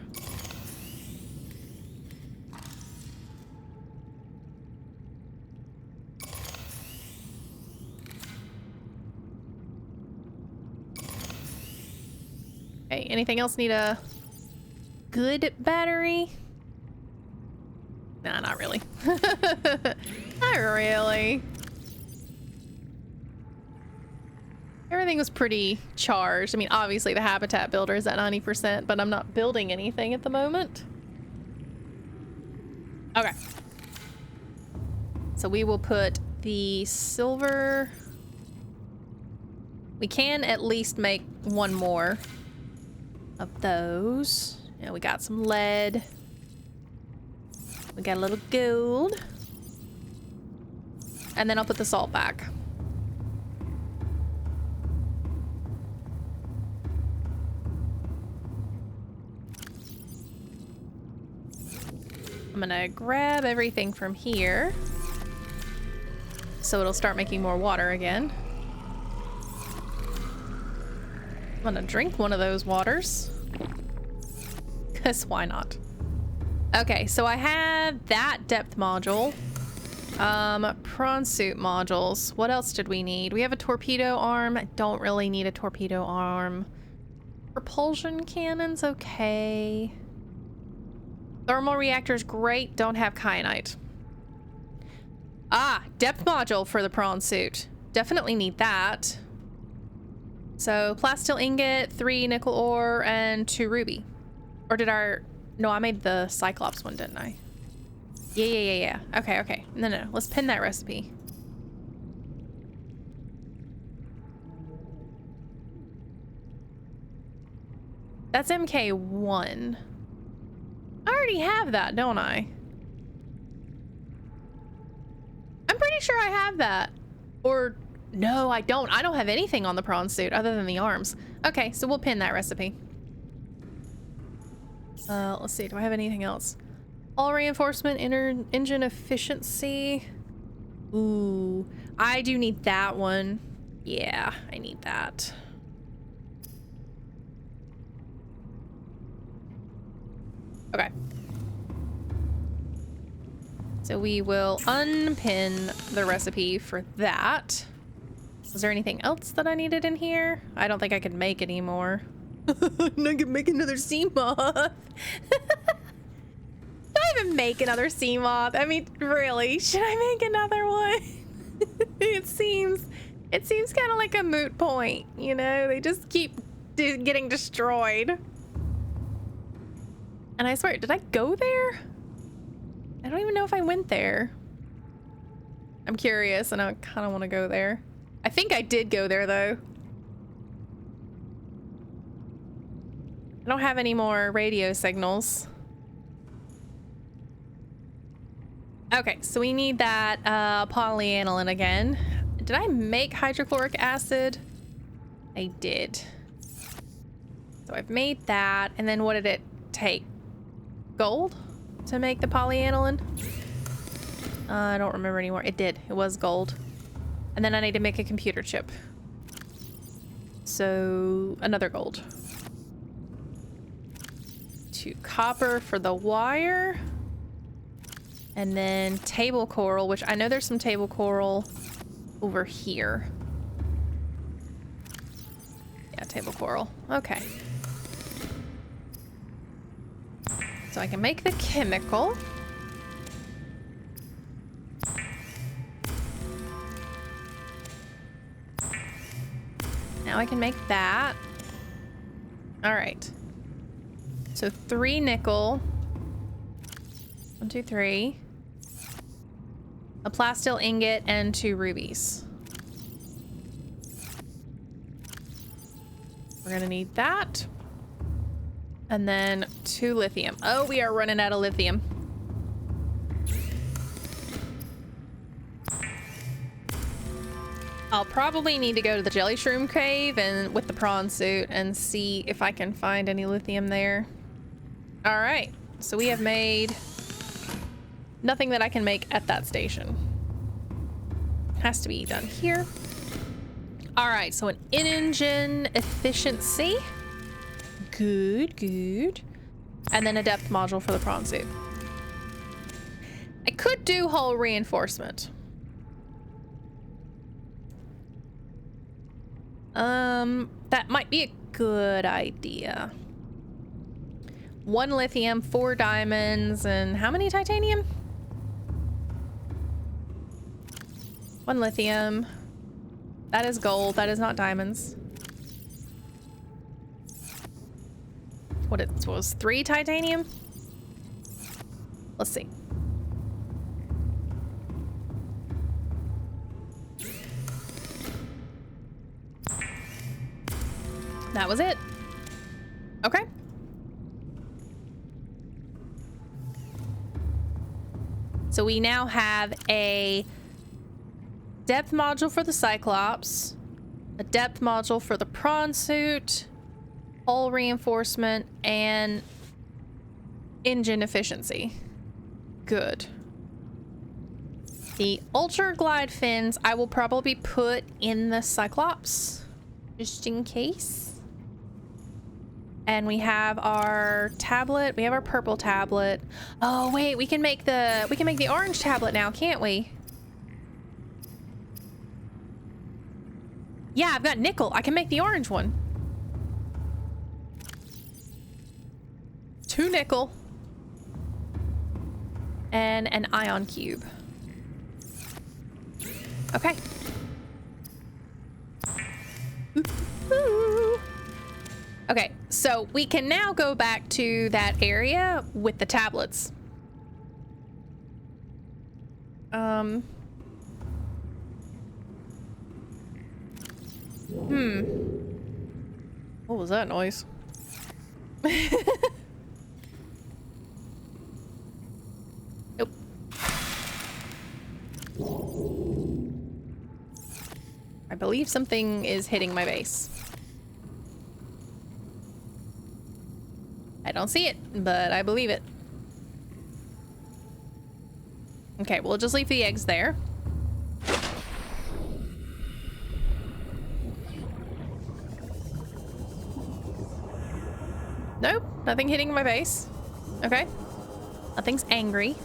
Okay, anything else need a good battery? Nah, not really. Not really. Everything was pretty charged. I mean, obviously the habitat builder is at 90%, but I'm not building anything at the moment. Okay. So we will put the silver. We can at least make one more of those. Yeah, we got some lead. We got a little gold. And then I'll put the salt back. I'm gonna grab everything from here so it'll start making more water again. I'm gonna drink one of those waters. 'Cause why not? Okay, so I have that depth module. Prawn suit modules. What else did we need? We have a torpedo arm. I don't really need a torpedo arm. Propulsion cannons, okay. Thermal reactors, great. Don't have kyanite. Ah, depth module for the prawn suit. Definitely need that. So plastil ingot, 3 nickel ore, and 2 ruby. Or did our... No, I made the Cyclops one, didn't I? Yeah. Okay. No. Let's pin that recipe. That's MK1. I already have that, don't I? I'm pretty sure I have that. Or no, I don't. I don't have anything on the prawn suit other than the arms. Okay, so we'll pin that recipe. Let's see. Do I have anything else? All reinforcement, engine efficiency. Ooh, I do need that one. Yeah, I need that. Okay. So we will unpin the recipe for that. Was there anything else that I needed in here? I don't think I could make any more. I can make another Seamoth. Do I even make another Seamoth? I mean, really, should I make another one? It seems kind of like a moot point, you know? They just keep getting destroyed. And I swear, did I go there? I don't even know if I went there. I'm curious and I kind of want to go there. I think I did go there though. I don't have any more radio signals. Okay, so we need that polyaniline again. Did I make hydrochloric acid? I did. So I've made that, and then what did it take? Gold to make the polyaniline? I don't remember anymore. It did. It was gold. And then I need to make a computer chip. So another gold. 2 copper for the wire. And then table coral, which I know there's some table coral over here. Yeah, table coral. Okay. So I can make the chemical. Now I can make that. All right. So 3 nickel. 1, 2, 3. A plastil ingot and 2 rubies. We're gonna need that. And then 2 lithium. Oh, we are running out of lithium. I'll probably need to go to the jelly shroom cave and with the prawn suit and see if I can find any lithium there. All right, so we have made nothing that I can make at that station. Has to be done here. All right, so an engine efficiency. Good, good. And then a depth module for the prawn suit. I could do hull reinforcement. That might be a good idea. 1 lithium, 4 diamonds, and how many titanium? 1 lithium. That is gold. That is not diamonds. What it was, 3 titanium? Let's see. That was it. Okay. So we now have a depth module for the Cyclops, a depth module for the prawn suit, hull reinforcement, and engine efficiency. Good. The ultra glide fins I will probably put in the Cyclops just in case. And we have our tablet. We have our purple tablet. Oh wait, we can make the orange tablet now, can't we? Yeah, I've got nickel. I can make the orange one. 2 nickel. And an ion cube. Okay. Ooh. Okay, so we can now go back to that area with the tablets. What was that noise? Nope. I believe something is hitting my base. I don't see it, but I believe it. Okay, we'll just leave the eggs there. Nope, nothing hitting my base. Okay. Nothing's angry.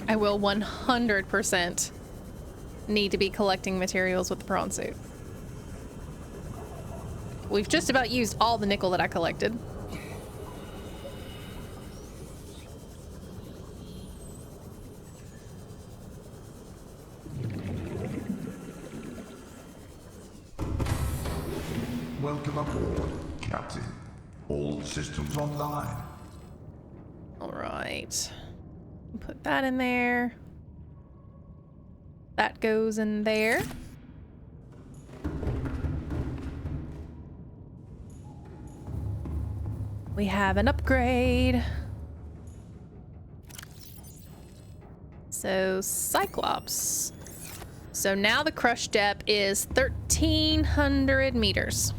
I will 100% need to be collecting materials with the prawn suit. We've just about used all the nickel that I collected. Welcome aboard, Captain. All systems online. All right. Put that in there. That goes in there. We have an upgrade. So Cyclops. So now the crush depth is 1,300 meters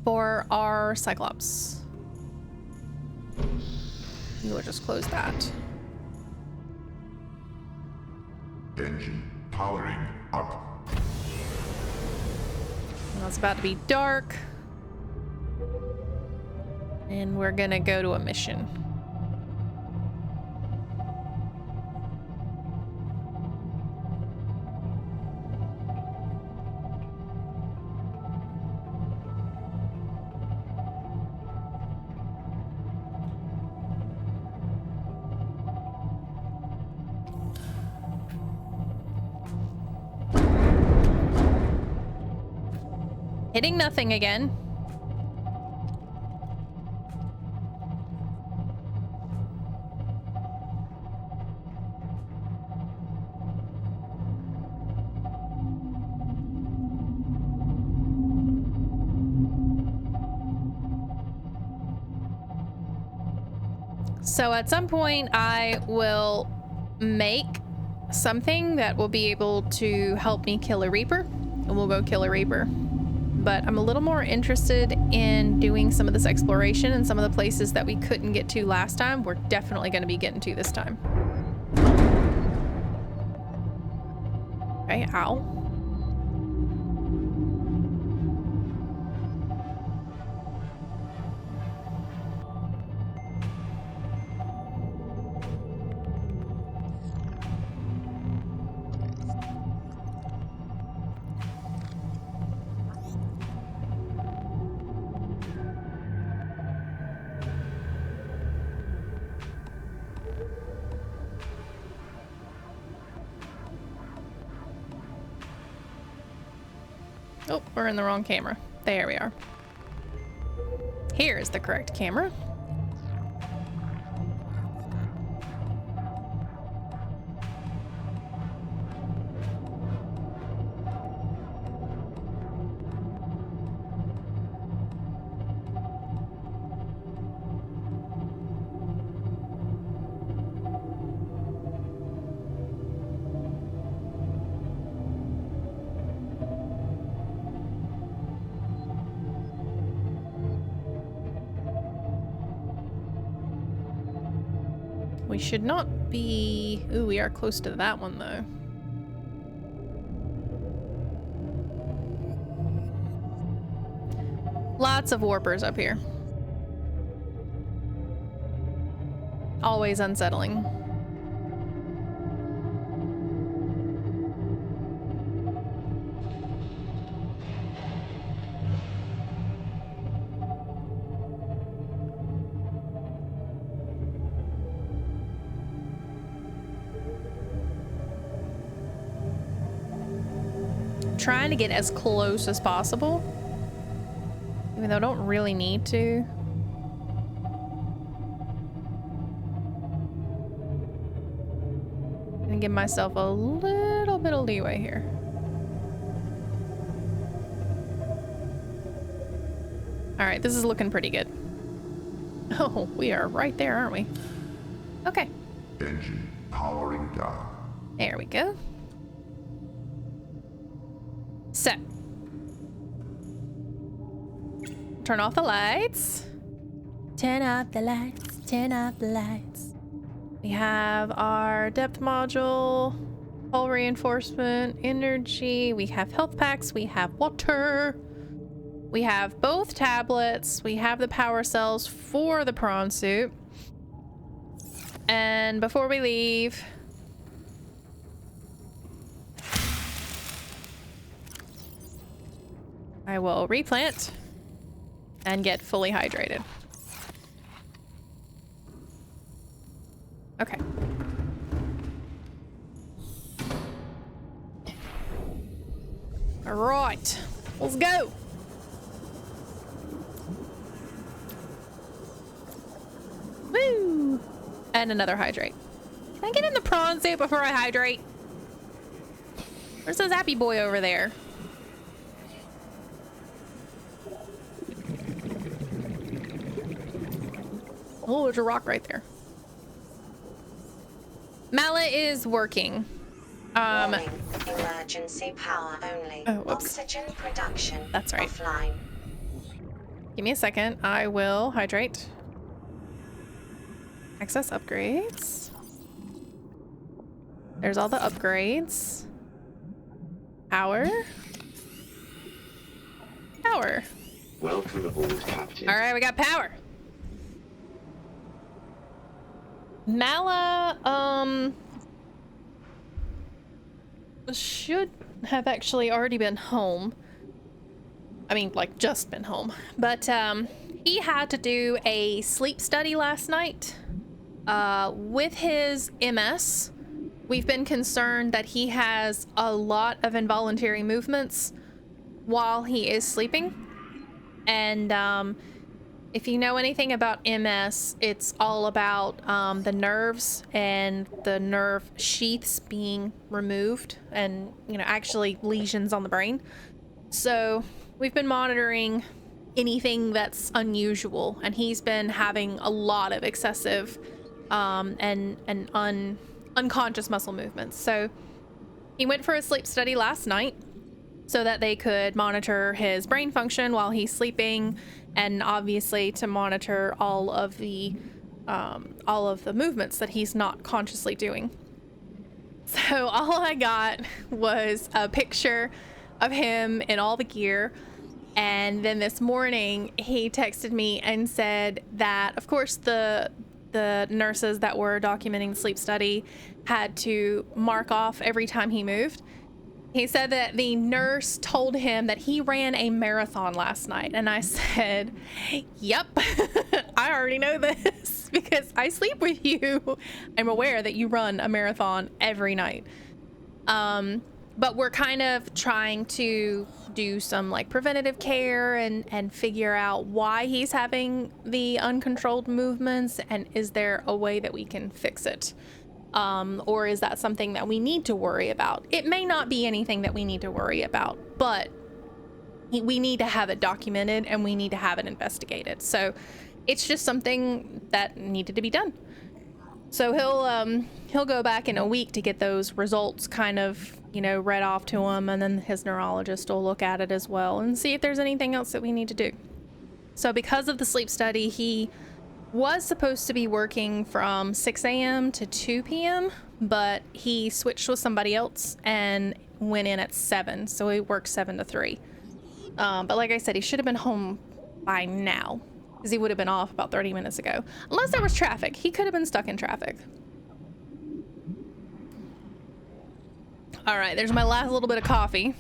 for our Cyclops. We will just close that. Engine powering up. Well, it's about to be dark. And we're gonna go to a mission. Hitting nothing again. So at some point I will make something that will be able to help me kill a Reaper, and we'll go kill a Reaper. But I'm a little more interested in doing some of this exploration and some of the places that we couldn't get to last time. We're definitely going to be getting to this time. Okay, ow. Oh, we're in the wrong camera. There we are. Here is the correct camera. We should not be... Ooh, we are close to that one, though. Lots of warpers up here. Always unsettling. Trying to get as close as possible, even though I don't really need to. And give myself a little bit of leeway here. All right, this is looking pretty good. Oh, we are right there, aren't we? Okay. Engine powering down. There we go. So, turn off the lights. Turn off the lights. Turn off the lights. We have our depth module, hull reinforcement, energy. We have health packs. We have water. We have both tablets. We have the power cells for the prawn suit. And before we leave, I will replant and get fully hydrated. Okay. All right, let's go. Woo! And another hydrate. Can I get in the prawn suit before I hydrate? Where's the zappy boy over there? Oh, there's a rock right there. Mala is working. Warning, emergency power only. Oh, whoops. Oxygen production That's right. offline. Give me a second. I will hydrate. Access upgrades. There's all the upgrades. Power. Power. Welcome aboard, Captain. All right, we got power. Mala, should have actually already been home. I mean, like, just been home. But, he had to do a sleep study last night. With his MS, we've been concerned that he has a lot of involuntary movements while he is sleeping. And, if you know anything about MS, it's all about the nerves and the nerve sheaths being removed and, you know, actually lesions on the brain. So we've been monitoring anything that's unusual, and he's been having a lot of excessive and unconscious muscle movements. So he went for a sleep study last night so that they could monitor his brain function while he's sleeping, and obviously to monitor all of the movements that he's not consciously doing. So all I got was a picture of him in all the gear. And then this morning he texted me and said that, of course, the nurses that were documenting the sleep study had to mark off every time he moved. He said that the nurse told him that he ran a marathon last night. And I said, yep, I already know this because I sleep with you. I'm aware that you run a marathon every night. But we're kind of trying to do some like preventative care and figure out why he's having the uncontrolled movements, and is there a way that we can fix it? Or is that something that we need to worry about? It may not be anything that we need to worry about, but we need to have it documented and we need to have it investigated. So it's just something that needed to be done. So he'll go back in a week to get those results kind of, you know, read off to him, and then his neurologist will look at it as well and see if there's anything else that we need to do. So because of the sleep study, he was supposed to be working from 6 a.m. to 2 p.m., but he switched with somebody else and went in at 7, so he worked 7 to 3. But like I said, he should have been home by now, because he would have been off about 30 minutes ago. Unless there was traffic. He could have been stuck in traffic. All right, there's my last little bit of coffee.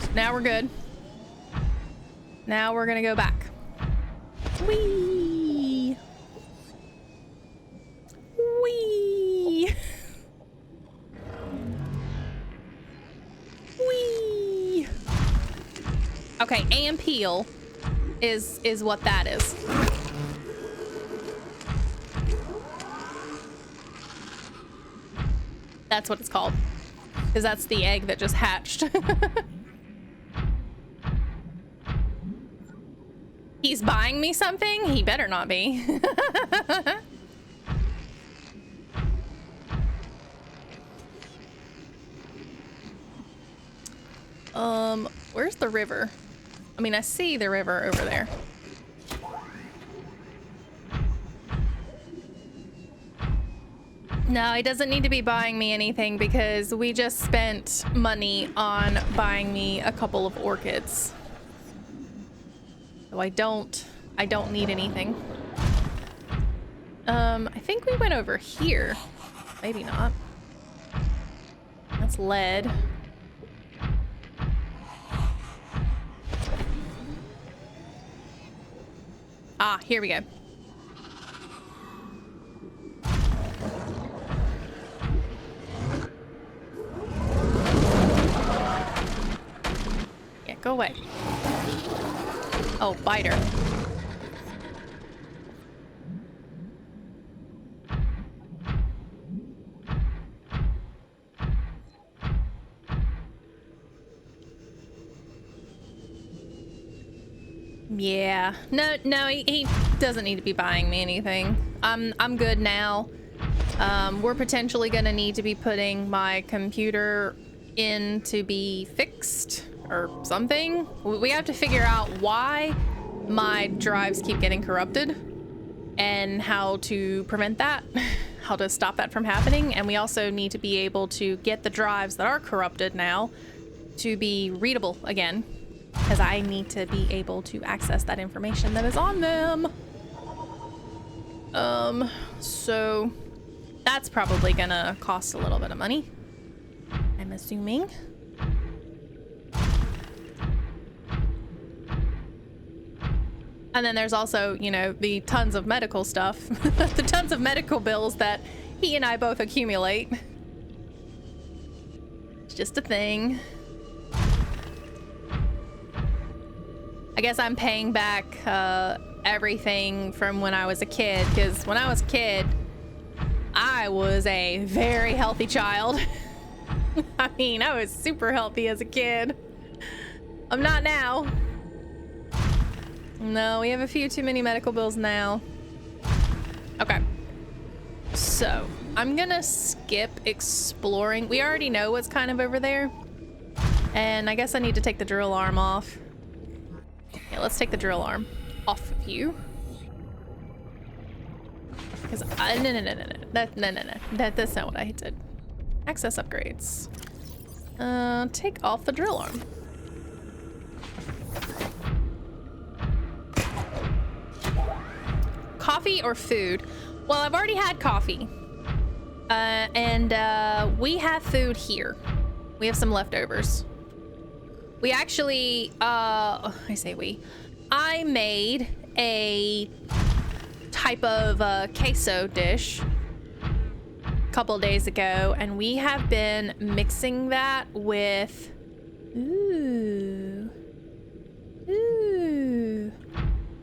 So now we're good. Now we're gonna go back. Whee! Whee! Whee! Okay, and peel is what that is. That's what it's called, because that's the egg that just hatched. He's buying me something? He better not be. Where's the river? I mean, I see the river over there. No, he doesn't need to be buying me anything because we just spent money on buying me a couple of orchids. So I don't need anything. I think we went over here. Maybe not. That's lead. Ah, here we go. Yeah, go away. Oh, biter. Yeah. No, he doesn't need to be buying me anything. I'm good now. We're potentially gonna need to be putting my computer in to be fixed or something. We have to figure out why my drives keep getting corrupted and how to prevent that, how to stop that from happening. And we also need to be able to get the drives that are corrupted now to be readable again, because I need to be able to access that information that is on them. So that's probably gonna cost a little bit of money, I'm assuming. And then there's also, you know, the tons of medical stuff, the tons of medical bills that he and I both accumulate. It's just a thing. I guess I'm paying back everything from when I was a kid, because when I was a kid, I was a very healthy child. I mean, I was super healthy as a kid. I'm not now. No, we have a few too many medical bills now. Okay. So, I'm gonna skip exploring. We already know what's kind of over there. And I guess I need to take the drill arm off. Yeah, let's take the drill arm off of you. Because that's not what I did. Access upgrades. Take off the drill arm. Coffee or food? Well, I've already had coffee. And we have food here. We have some leftovers. We actually, I say we. I made a type of queso dish a couple days ago, and we have been mixing that with, ooh.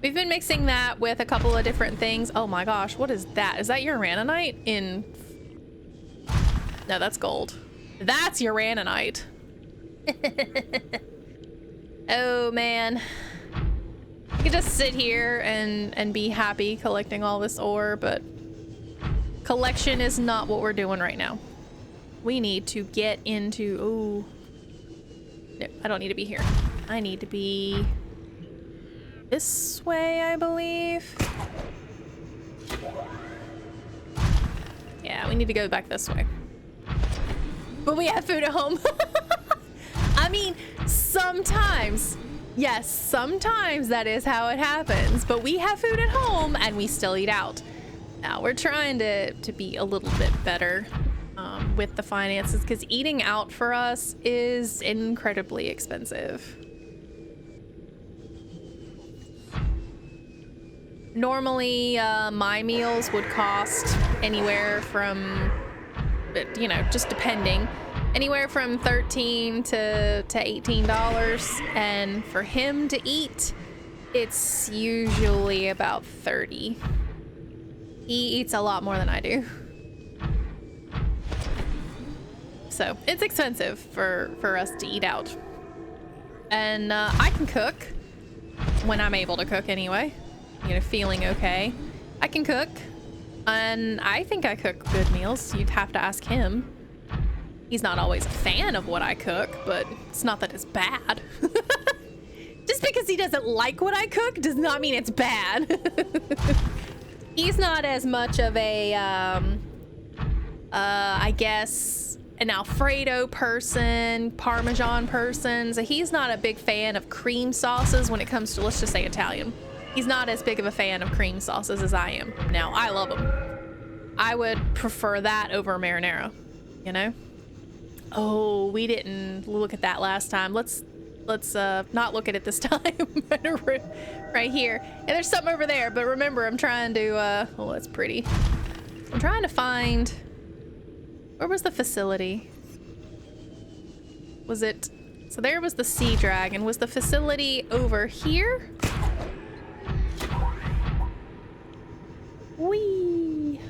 We've been mixing that with a couple of different things. Oh my gosh, what is that? Is that uraninite in... No, that's gold. That's uraninite. Oh man. I could just sit here and be happy collecting all this ore, but collection is not what we're doing right now. We need to get into... Ooh. No, I don't need to be here. I need to be this way, I believe. Yeah, we need to go back this way. But we have food at home. I mean, sometimes. Yes, sometimes that is how it happens. But we have food at home and we still eat out. Now, we're trying to be a little bit better with the finances, because eating out for us is incredibly expensive. Normally, my meals would cost anywhere from, you know, just depending, anywhere from $13 to $18. And for him to eat, it's usually about 30. He eats a lot more than I do. So it's expensive for us to eat out. And I can cook when I'm able to cook anyway. You know, feeling okay. I can cook, and I think I cook good meals. You'd have to ask him. He's not always a fan of what I cook, but it's not that it's bad. Just because he doesn't like what I cook does not mean it's bad. He's not as much of a, I guess, an Alfredo person, Parmesan person. So he's not a big fan of cream sauces when it comes to, let's just say, Italian. He's not as big of a fan of cream sauces as I am. Now, I love them. I would prefer that over marinara, you know? Oh, we didn't look at that last time. Let's not look at it this time. Right here. And there's something over there, but remember, I'm trying to, oh, that's pretty. I'm trying to find, where was the facility? Was it, so there was the sea dragon. Was the facility over here? Whee!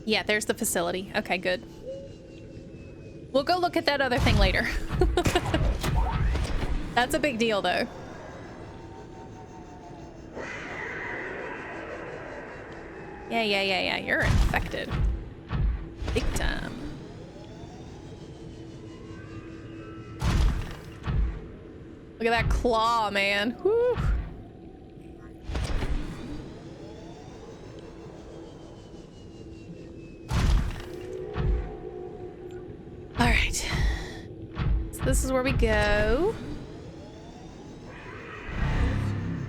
Yeah, there's the facility. Okay, good. We'll go look at that other thing later. That's a big deal, though. Yeah. You're infected. Big time. Look at that claw, man. Woo. All right. So this is where we go.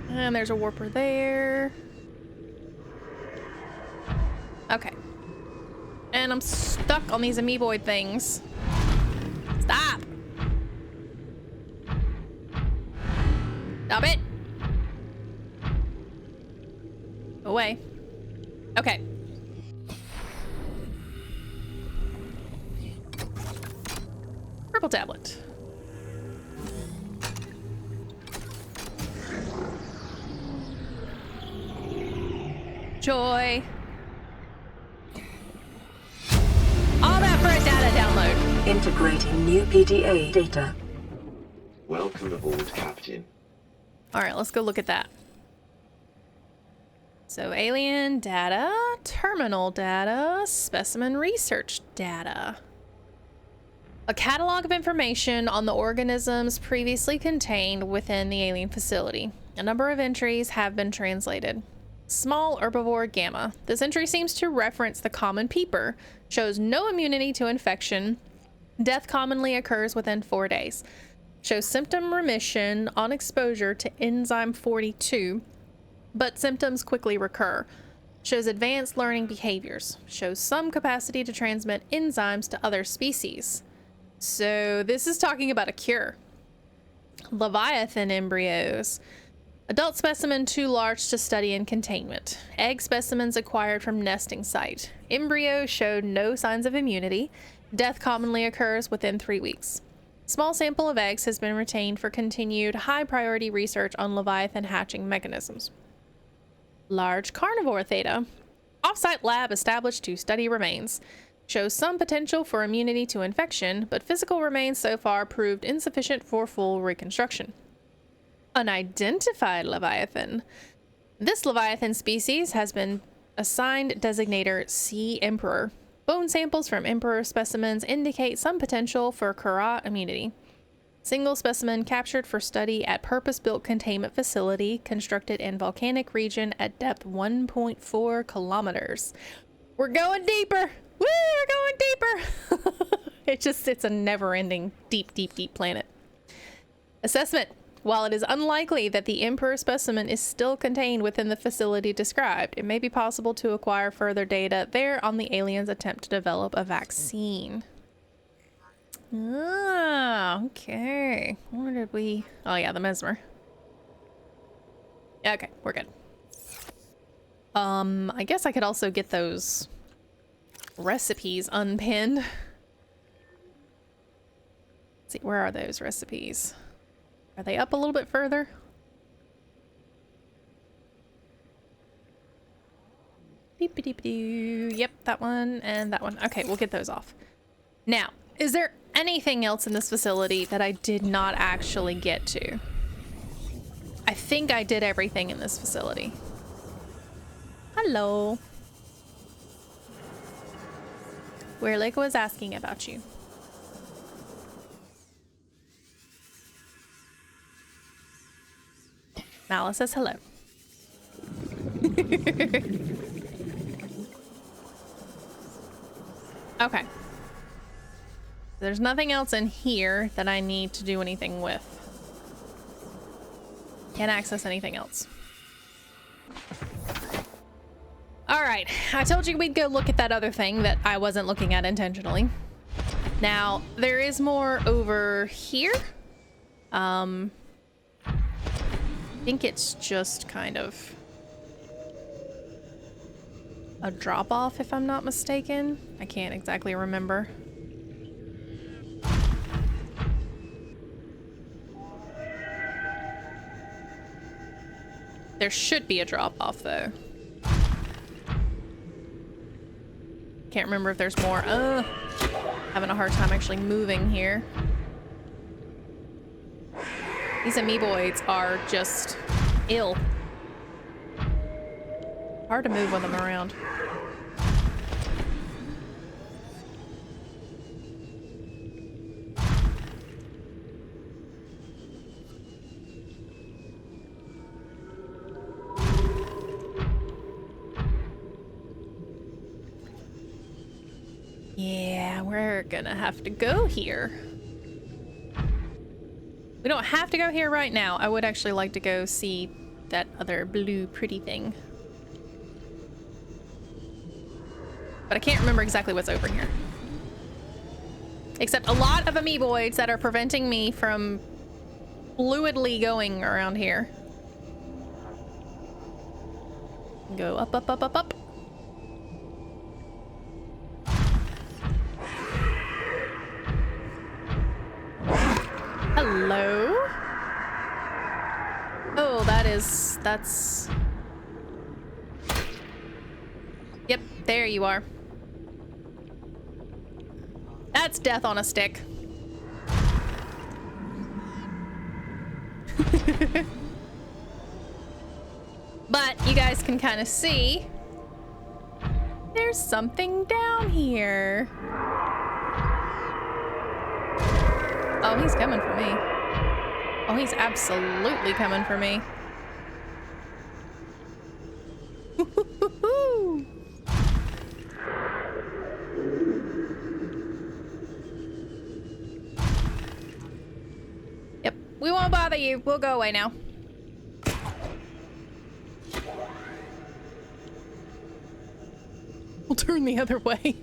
And there's a warper there. Okay. And I'm stuck on these amoeboid things. Stop. Stop it. Away. Okay. Purple tablet. Joy. Integrating new PDA data. Welcome aboard, Captain. All right, let's go look at that. So alien data, terminal data, specimen research data. A catalog of information on the organisms previously contained within the alien facility. A number of entries have been translated. Small herbivore gamma. This entry seems to reference the common peeper. Shows no immunity to infection. Death commonly occurs within 4 days. Shows symptom remission on exposure to enzyme 42, but symptoms quickly recur. Shows advanced learning behaviors. Shows some capacity to transmit enzymes to other species. So this is talking about a cure. Leviathan embryos. Adult specimen too large to study in containment. Egg specimens acquired from nesting site. Embryo showed no signs of immunity. Death commonly occurs within 3 weeks. Small sample of eggs has been retained for continued high priority research on Leviathan hatching mechanisms. Large carnivore theta. Offsite lab established to study remains. Shows some potential for immunity to infection, but physical remains so far proved insufficient for full reconstruction. Unidentified Leviathan. This Leviathan species has been assigned designator Sea Emperor. Bone samples from Emperor specimens indicate some potential for Kharaa immunity. Single specimen captured for study at purpose-built containment facility constructed in volcanic region at depth 1.4 kilometers. We're going deeper! Woo, we're going deeper! It's a never-ending, deep, deep, deep planet. Assessment. While it is unlikely that the Emperor specimen is still contained within the facility described, it may be possible to acquire further data there on the aliens' attempt to develop a vaccine. Ah, okay. Where did we... Oh yeah, the mesmer. Okay, we're good. I guess I could also get those recipes unpinned. Let's see, where are those recipes? Are they up a little bit further? Beep-a-deep-a-doo. Yep, that one and that one. Okay, we'll get those off. Now, is there anything else in this facility that I did not actually get to? I think I did everything in this facility. Hello. Where Lake was asking about you. Malice says hello. Okay. There's nothing else in here that I need to do anything with. Can't access anything else. All right, I told you we'd go look at that other thing that I wasn't looking at intentionally. Now, there is more over here. I think it's just kind of a drop-off, if I'm not mistaken. I can't exactly remember. There should be a drop-off, though. Can't remember if there's more. Having a hard time actually moving here. These amoeboids are just ill. Hard to move with them around. Yeah, we're gonna have to go here. We don't have to go here right now. I would actually like to go see that other blue pretty thing. But I can't remember exactly what's over here. Except a lot of amoeboids that are preventing me from fluidly going around here. Go up, up, up, up, up. Hello? Oh, that's... Yep, there you are. That's death on a stick. But you guys can kind of see there's something down here. Oh, he's coming for me. Oh, he's absolutely coming for me. Yep, we won't bother you. We'll go away now. We'll turn the other way.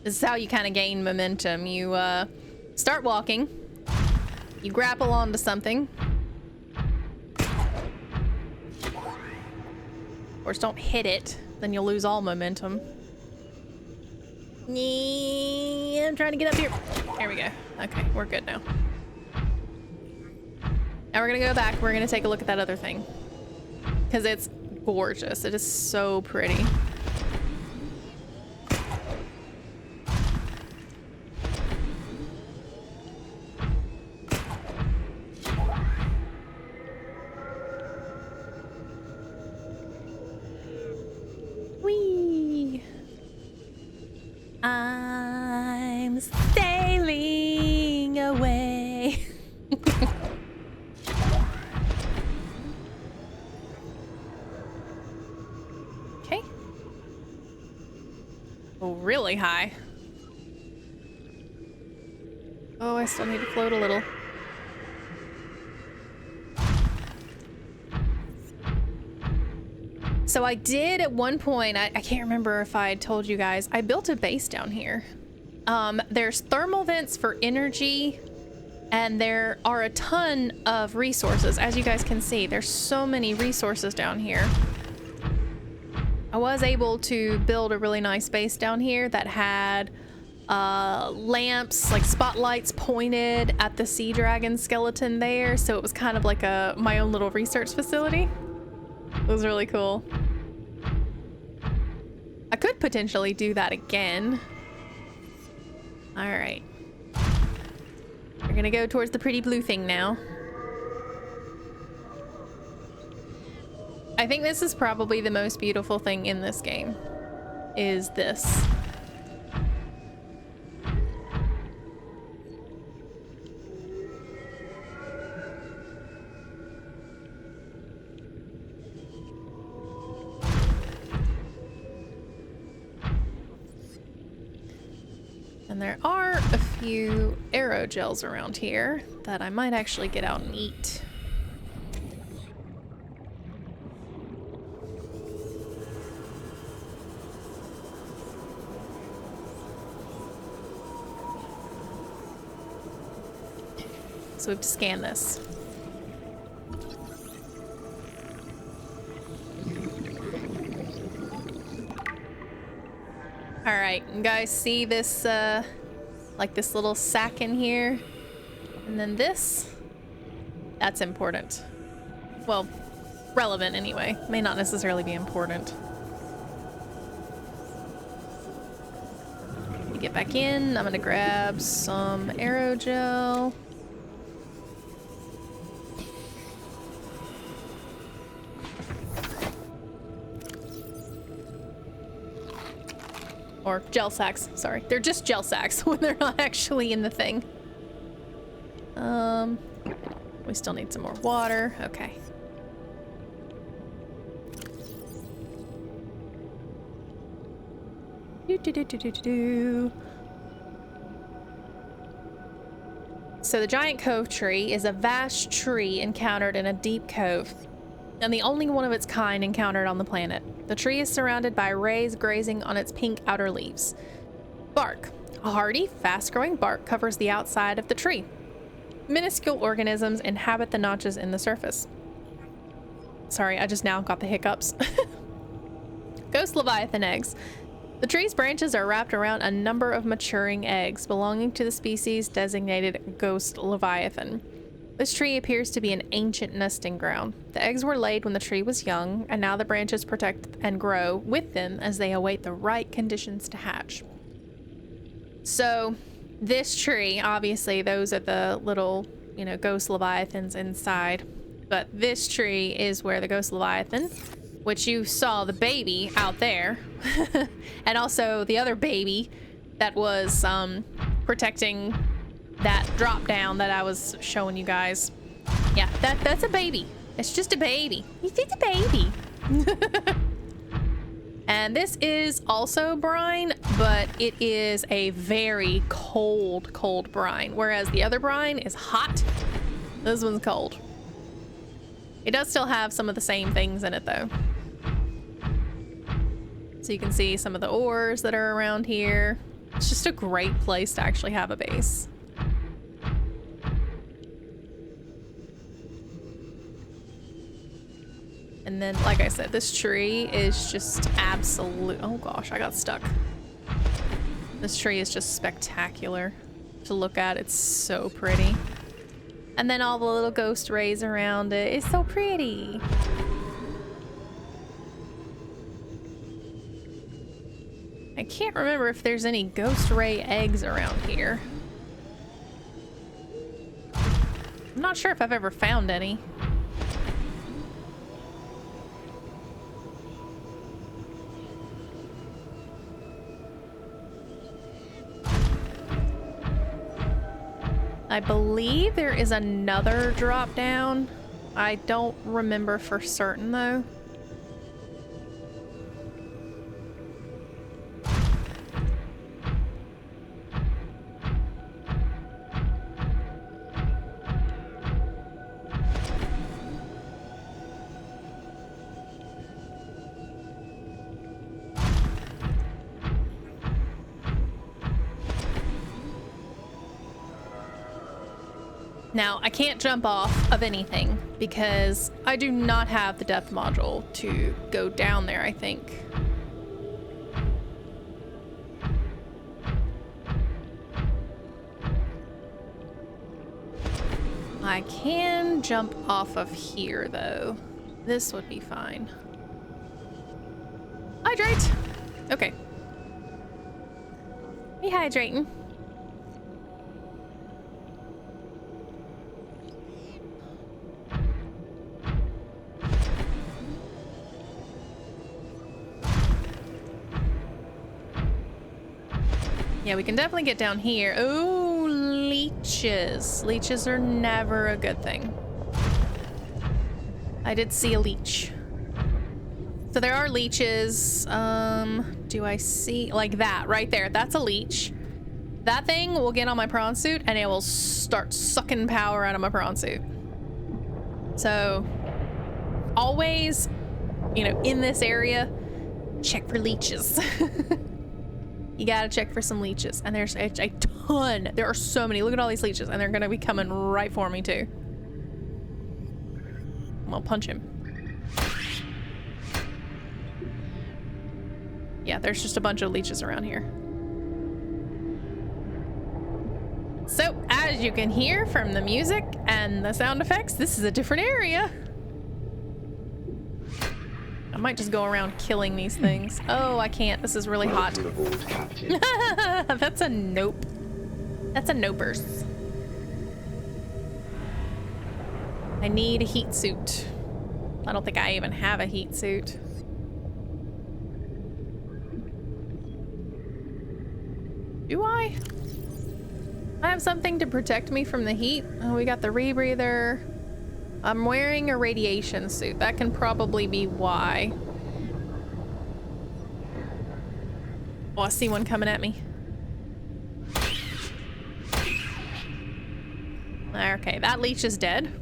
This is how you kind of gain momentum. You start walking, you grapple onto something. Of course, don't hit it, then you'll lose all momentum. I'm trying to get up here. There we go. Okay, we're good now. Now we're gonna go back. We're gonna take a look at that other thing. Because it's gorgeous. It is so pretty. Whee! I'm sailing away. Okay. Oh, really high. Oh, I still need to float a little. So I did at one point, I can't remember if I had told you guys, I built a base down here. There's thermal vents for energy, and there are a ton of resources. As you guys can see, there's so many resources down here. I was able to build a really nice base down here that had lamps, like spotlights pointed at the sea dragon skeleton there. So it was kind of like my own little research facility. It was really cool. I could potentially do that again. All right. We're gonna go towards the pretty blue thing now. I think this is probably the most beautiful thing in this game, is this. And there are a few aerogels around here that I might actually get out and eat. So we have to scan this. All right, you guys see this, like this little sack in here? And then this, that's important. Well, relevant anyway. May not necessarily be important. You get back in, I'm gonna grab some aerogel. Or gel sacks, sorry. They're just gel sacks when they're not actually in the thing. We still need some more water. Okay. So the giant cove tree is a vast tree encountered in a deep cove, and the only one of its kind encountered on the planet. The tree is surrounded by rays grazing on its pink outer leaves. Bark. A hardy, fast-growing bark covers the outside of the tree. Minuscule organisms inhabit the notches in the surface. Sorry, I just now got the hiccups. Ghost Leviathan eggs. The tree's branches are wrapped around a number of maturing eggs belonging to the species designated Ghost Leviathan. This tree appears to be an ancient nesting ground. The eggs were laid when the tree was young, and now the branches protect and grow with them as they await the right conditions to hatch. So, this tree, obviously, those are the little, you know, ghost leviathans inside. But this tree is where the ghost leviathan, which you saw the baby out there, and also the other baby that was protecting that drop down that I was showing you guys. Yeah, that's a baby. It's just a baby. It's just a baby. And this is also brine, but it is a very cold brine, whereas the other brine is hot. This one's cold. It does still have some of the same things in it though. So you can see some of the ores that are around here. It's just a great place to actually have a base. And then, like I said, this tree is just absolute. Oh gosh, I got stuck. This tree is just spectacular to look at. It's so pretty. And then all the little ghost rays around it. It's so pretty. I can't remember if there's any ghost ray eggs around here. I'm not sure if I've ever found any. I believe there is another drop down. I don't remember for certain though. Now, I can't jump off of anything because I do not have the depth module to go down there, I think. I can jump off of here, though. This would be fine. Hydrate! Okay. Rehydrating. Yeah, we can definitely get down here. Oh, leeches. Leeches are never a good thing. I did see a leech. So there are leeches. Do I see like that right there? That's a leech. That thing will get on my prawn suit and it will start sucking power out of my prawn suit. So always, you know, in this area, check for leeches. You gotta check for some leeches. And there's a ton. There are so many. Look at all these leeches. And they're gonna be coming right for me too. I'll punch him. Yeah, there's just a bunch of leeches around here. So, as you can hear from the music and the sound effects, this is a different area. I might just go around killing these things. Oh, I can't. This is really hot. Aboard, Captain. That's a nope. That's a nopers. I need a heat suit. I don't think I even have a heat suit. Do I? I have something to protect me from the heat. Oh, we got the rebreather. I'm wearing a radiation suit. That can probably be why. Oh, I see one coming at me. Okay, that leech is dead.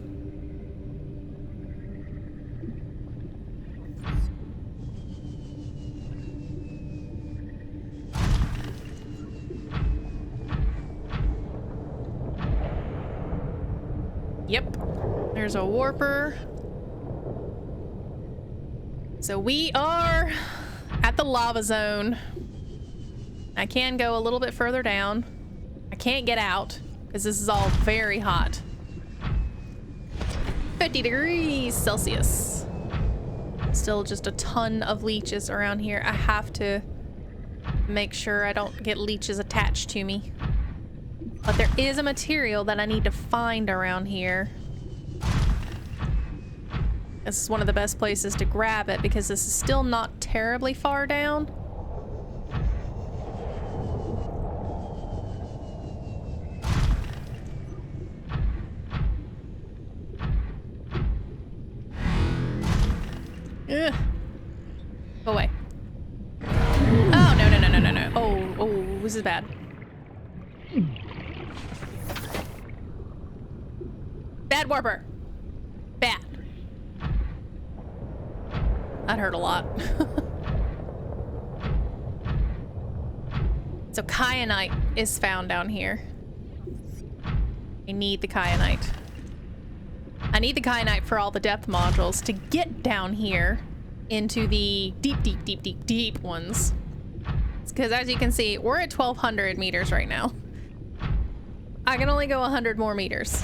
Yep. There's a warper. So we are at the lava zone. I can go a little bit further down. I can't get out because this is all very hot. 50 degrees Celsius. Still just a ton of leeches around here. I have to make sure I don't get leeches attached to me. But there is a material that I need to find around here. This is one of the best places to grab it because this is still not terribly far down. Ugh. Go away. Oh, no, no, no, no, no, no. Oh, this is bad. Bad warper. Bad. That hurt a lot. So kyanite is found down here. I need the kyanite. I need the kyanite for all the depth modules to get down here into the deep, deep, deep, deep, deep ones. Because as you can see, we're at 1,200 meters right now. I can only go 100 more meters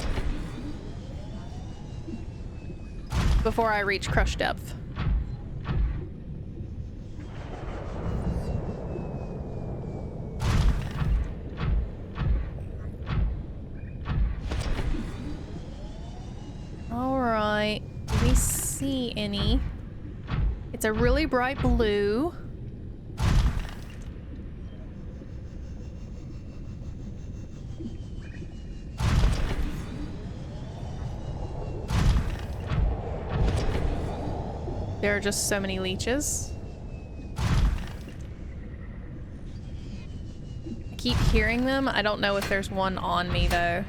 before I reach crush depth. All right, do we see any? It's a really bright blue. There are just so many leeches. I keep hearing them. I don't know if there's one on me though.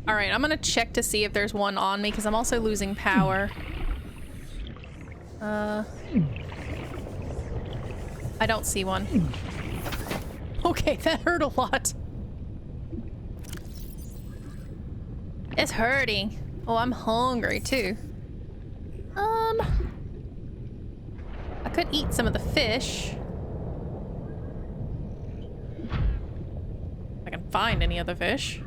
All right, I'm gonna check to see if there's one on me because I'm also losing power. I don't see one. Okay, that hurt a lot. It's hurting. Oh, I'm hungry too. I could eat some of the fish. If I can find any other fish.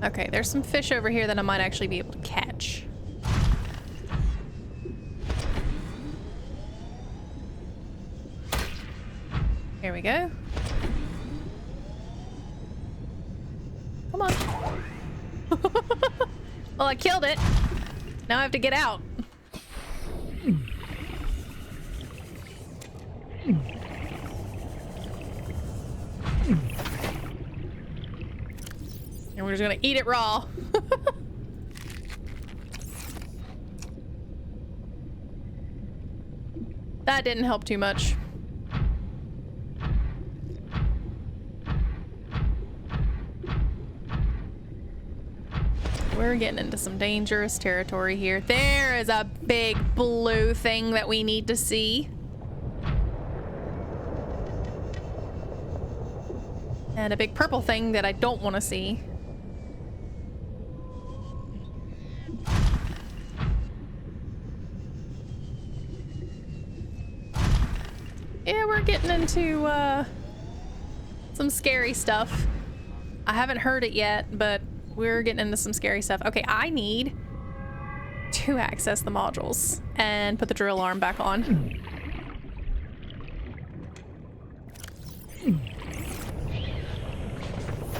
Okay, there's some fish over here that I might actually be able to catch. Here we go. Come on. Well, I killed it. Now I have to get out. And we're just gonna eat it raw. That didn't help too much. We're getting into some dangerous territory here. There is a big blue thing that we need to see. And a big purple thing that I don't want to see. Yeah, we're getting into some scary stuff. I haven't heard it yet, but we're getting into some scary stuff. Okay, I need to access the modules and put the drill arm back on.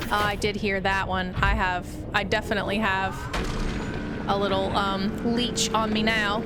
I did hear that one. I definitely have a little leech on me now.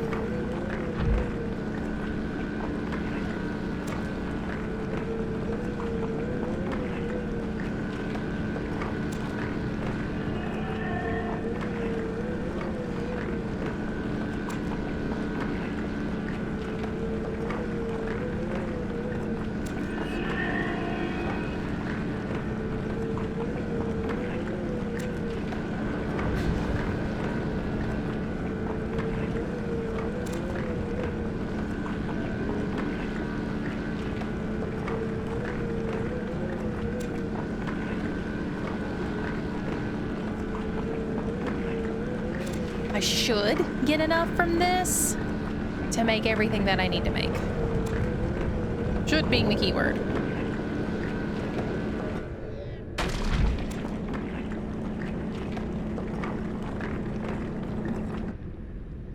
I should get enough from this to make everything that I need to make. Should being the key word.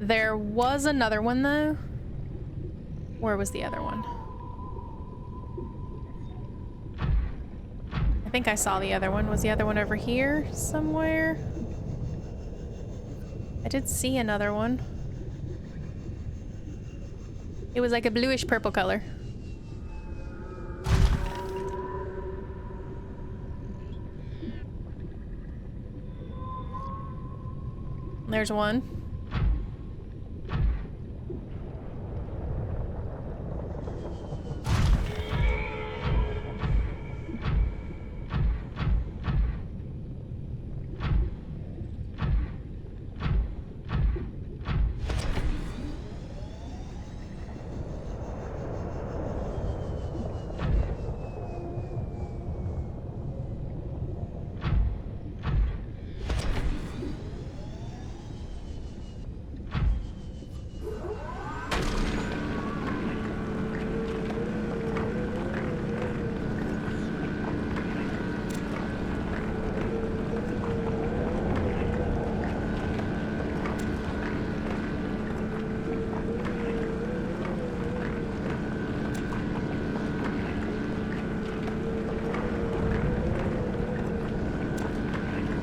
There was another one though. Where was the other one? I think I saw the other one. Was the other one over here somewhere? I did see another one. It was like a bluish purple color. There's one.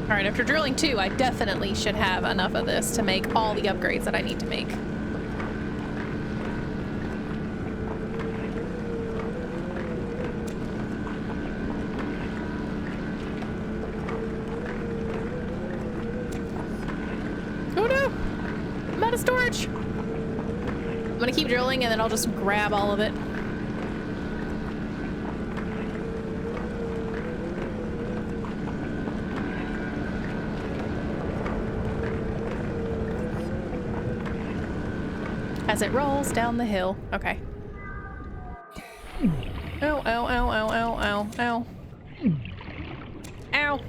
All right, after drilling 2, I definitely should have enough of this to make all the upgrades that I need to make. Oh no! I'm out of storage! I'm gonna keep drilling and then I'll just grab all of it. As it rolls down the hill. Okay. Ow, ow, ow, ow, ow, ow, ow. Ow.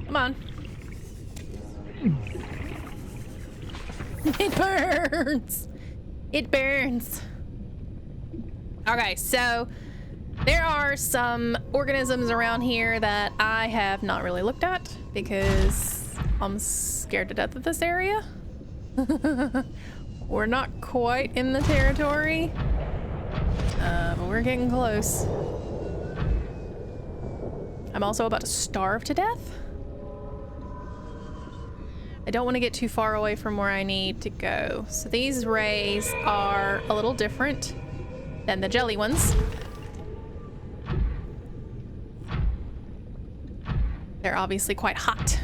Come on. It burns. It burns. Okay, so there are some organisms around here that I have not really looked at because I'm scared to death of this area. We're not quite in the territory, but we're getting close. I'm also about to starve to death. I don't want to get too far away from where I need to go. So these rays are a little different than the jelly ones. They're obviously quite hot.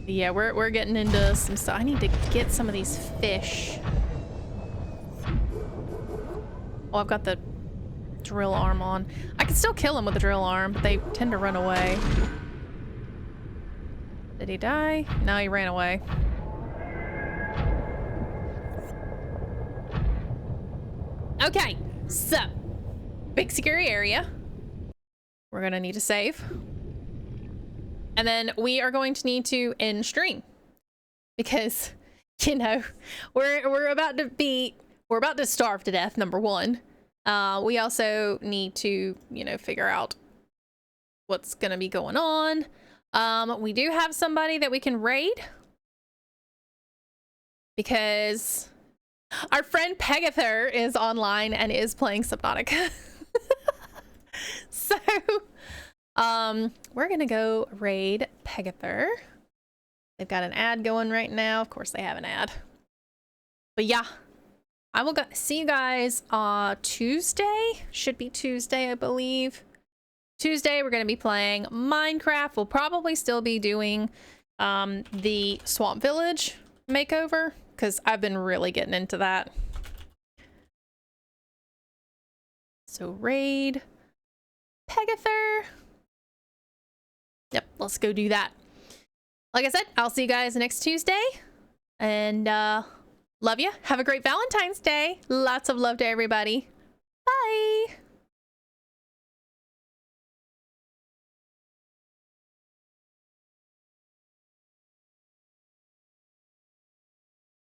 Yeah, we're getting into some stuff. I need to get some of these fish. Oh, I've got the drill arm on. I can still kill them with the drill arm, but they tend to run away. Did he die? No, he ran away. Okay, so big scary area. We're gonna need to save. And then we are going to need to end stream because, you know, we're about to starve to death, number one. We also need to, you know, figure out what's going to be going on. We do have somebody that we can raid because our friend Pegather is online and is playing Subnautica. So we're gonna go raid Pegather. They've got an ad going right now. Of course they have an ad. But yeah, I will see you guys Tuesday. Should be Tuesday, I believe. Tuesday we're gonna be playing Minecraft. We'll probably still be doing the Swamp Village makeover because I've been really getting into that. So raid Pegather. Yep, let's go do that. Like I said, I'll see you guys next Tuesday. And love you. Have a great Valentine's Day. Lots of love to everybody.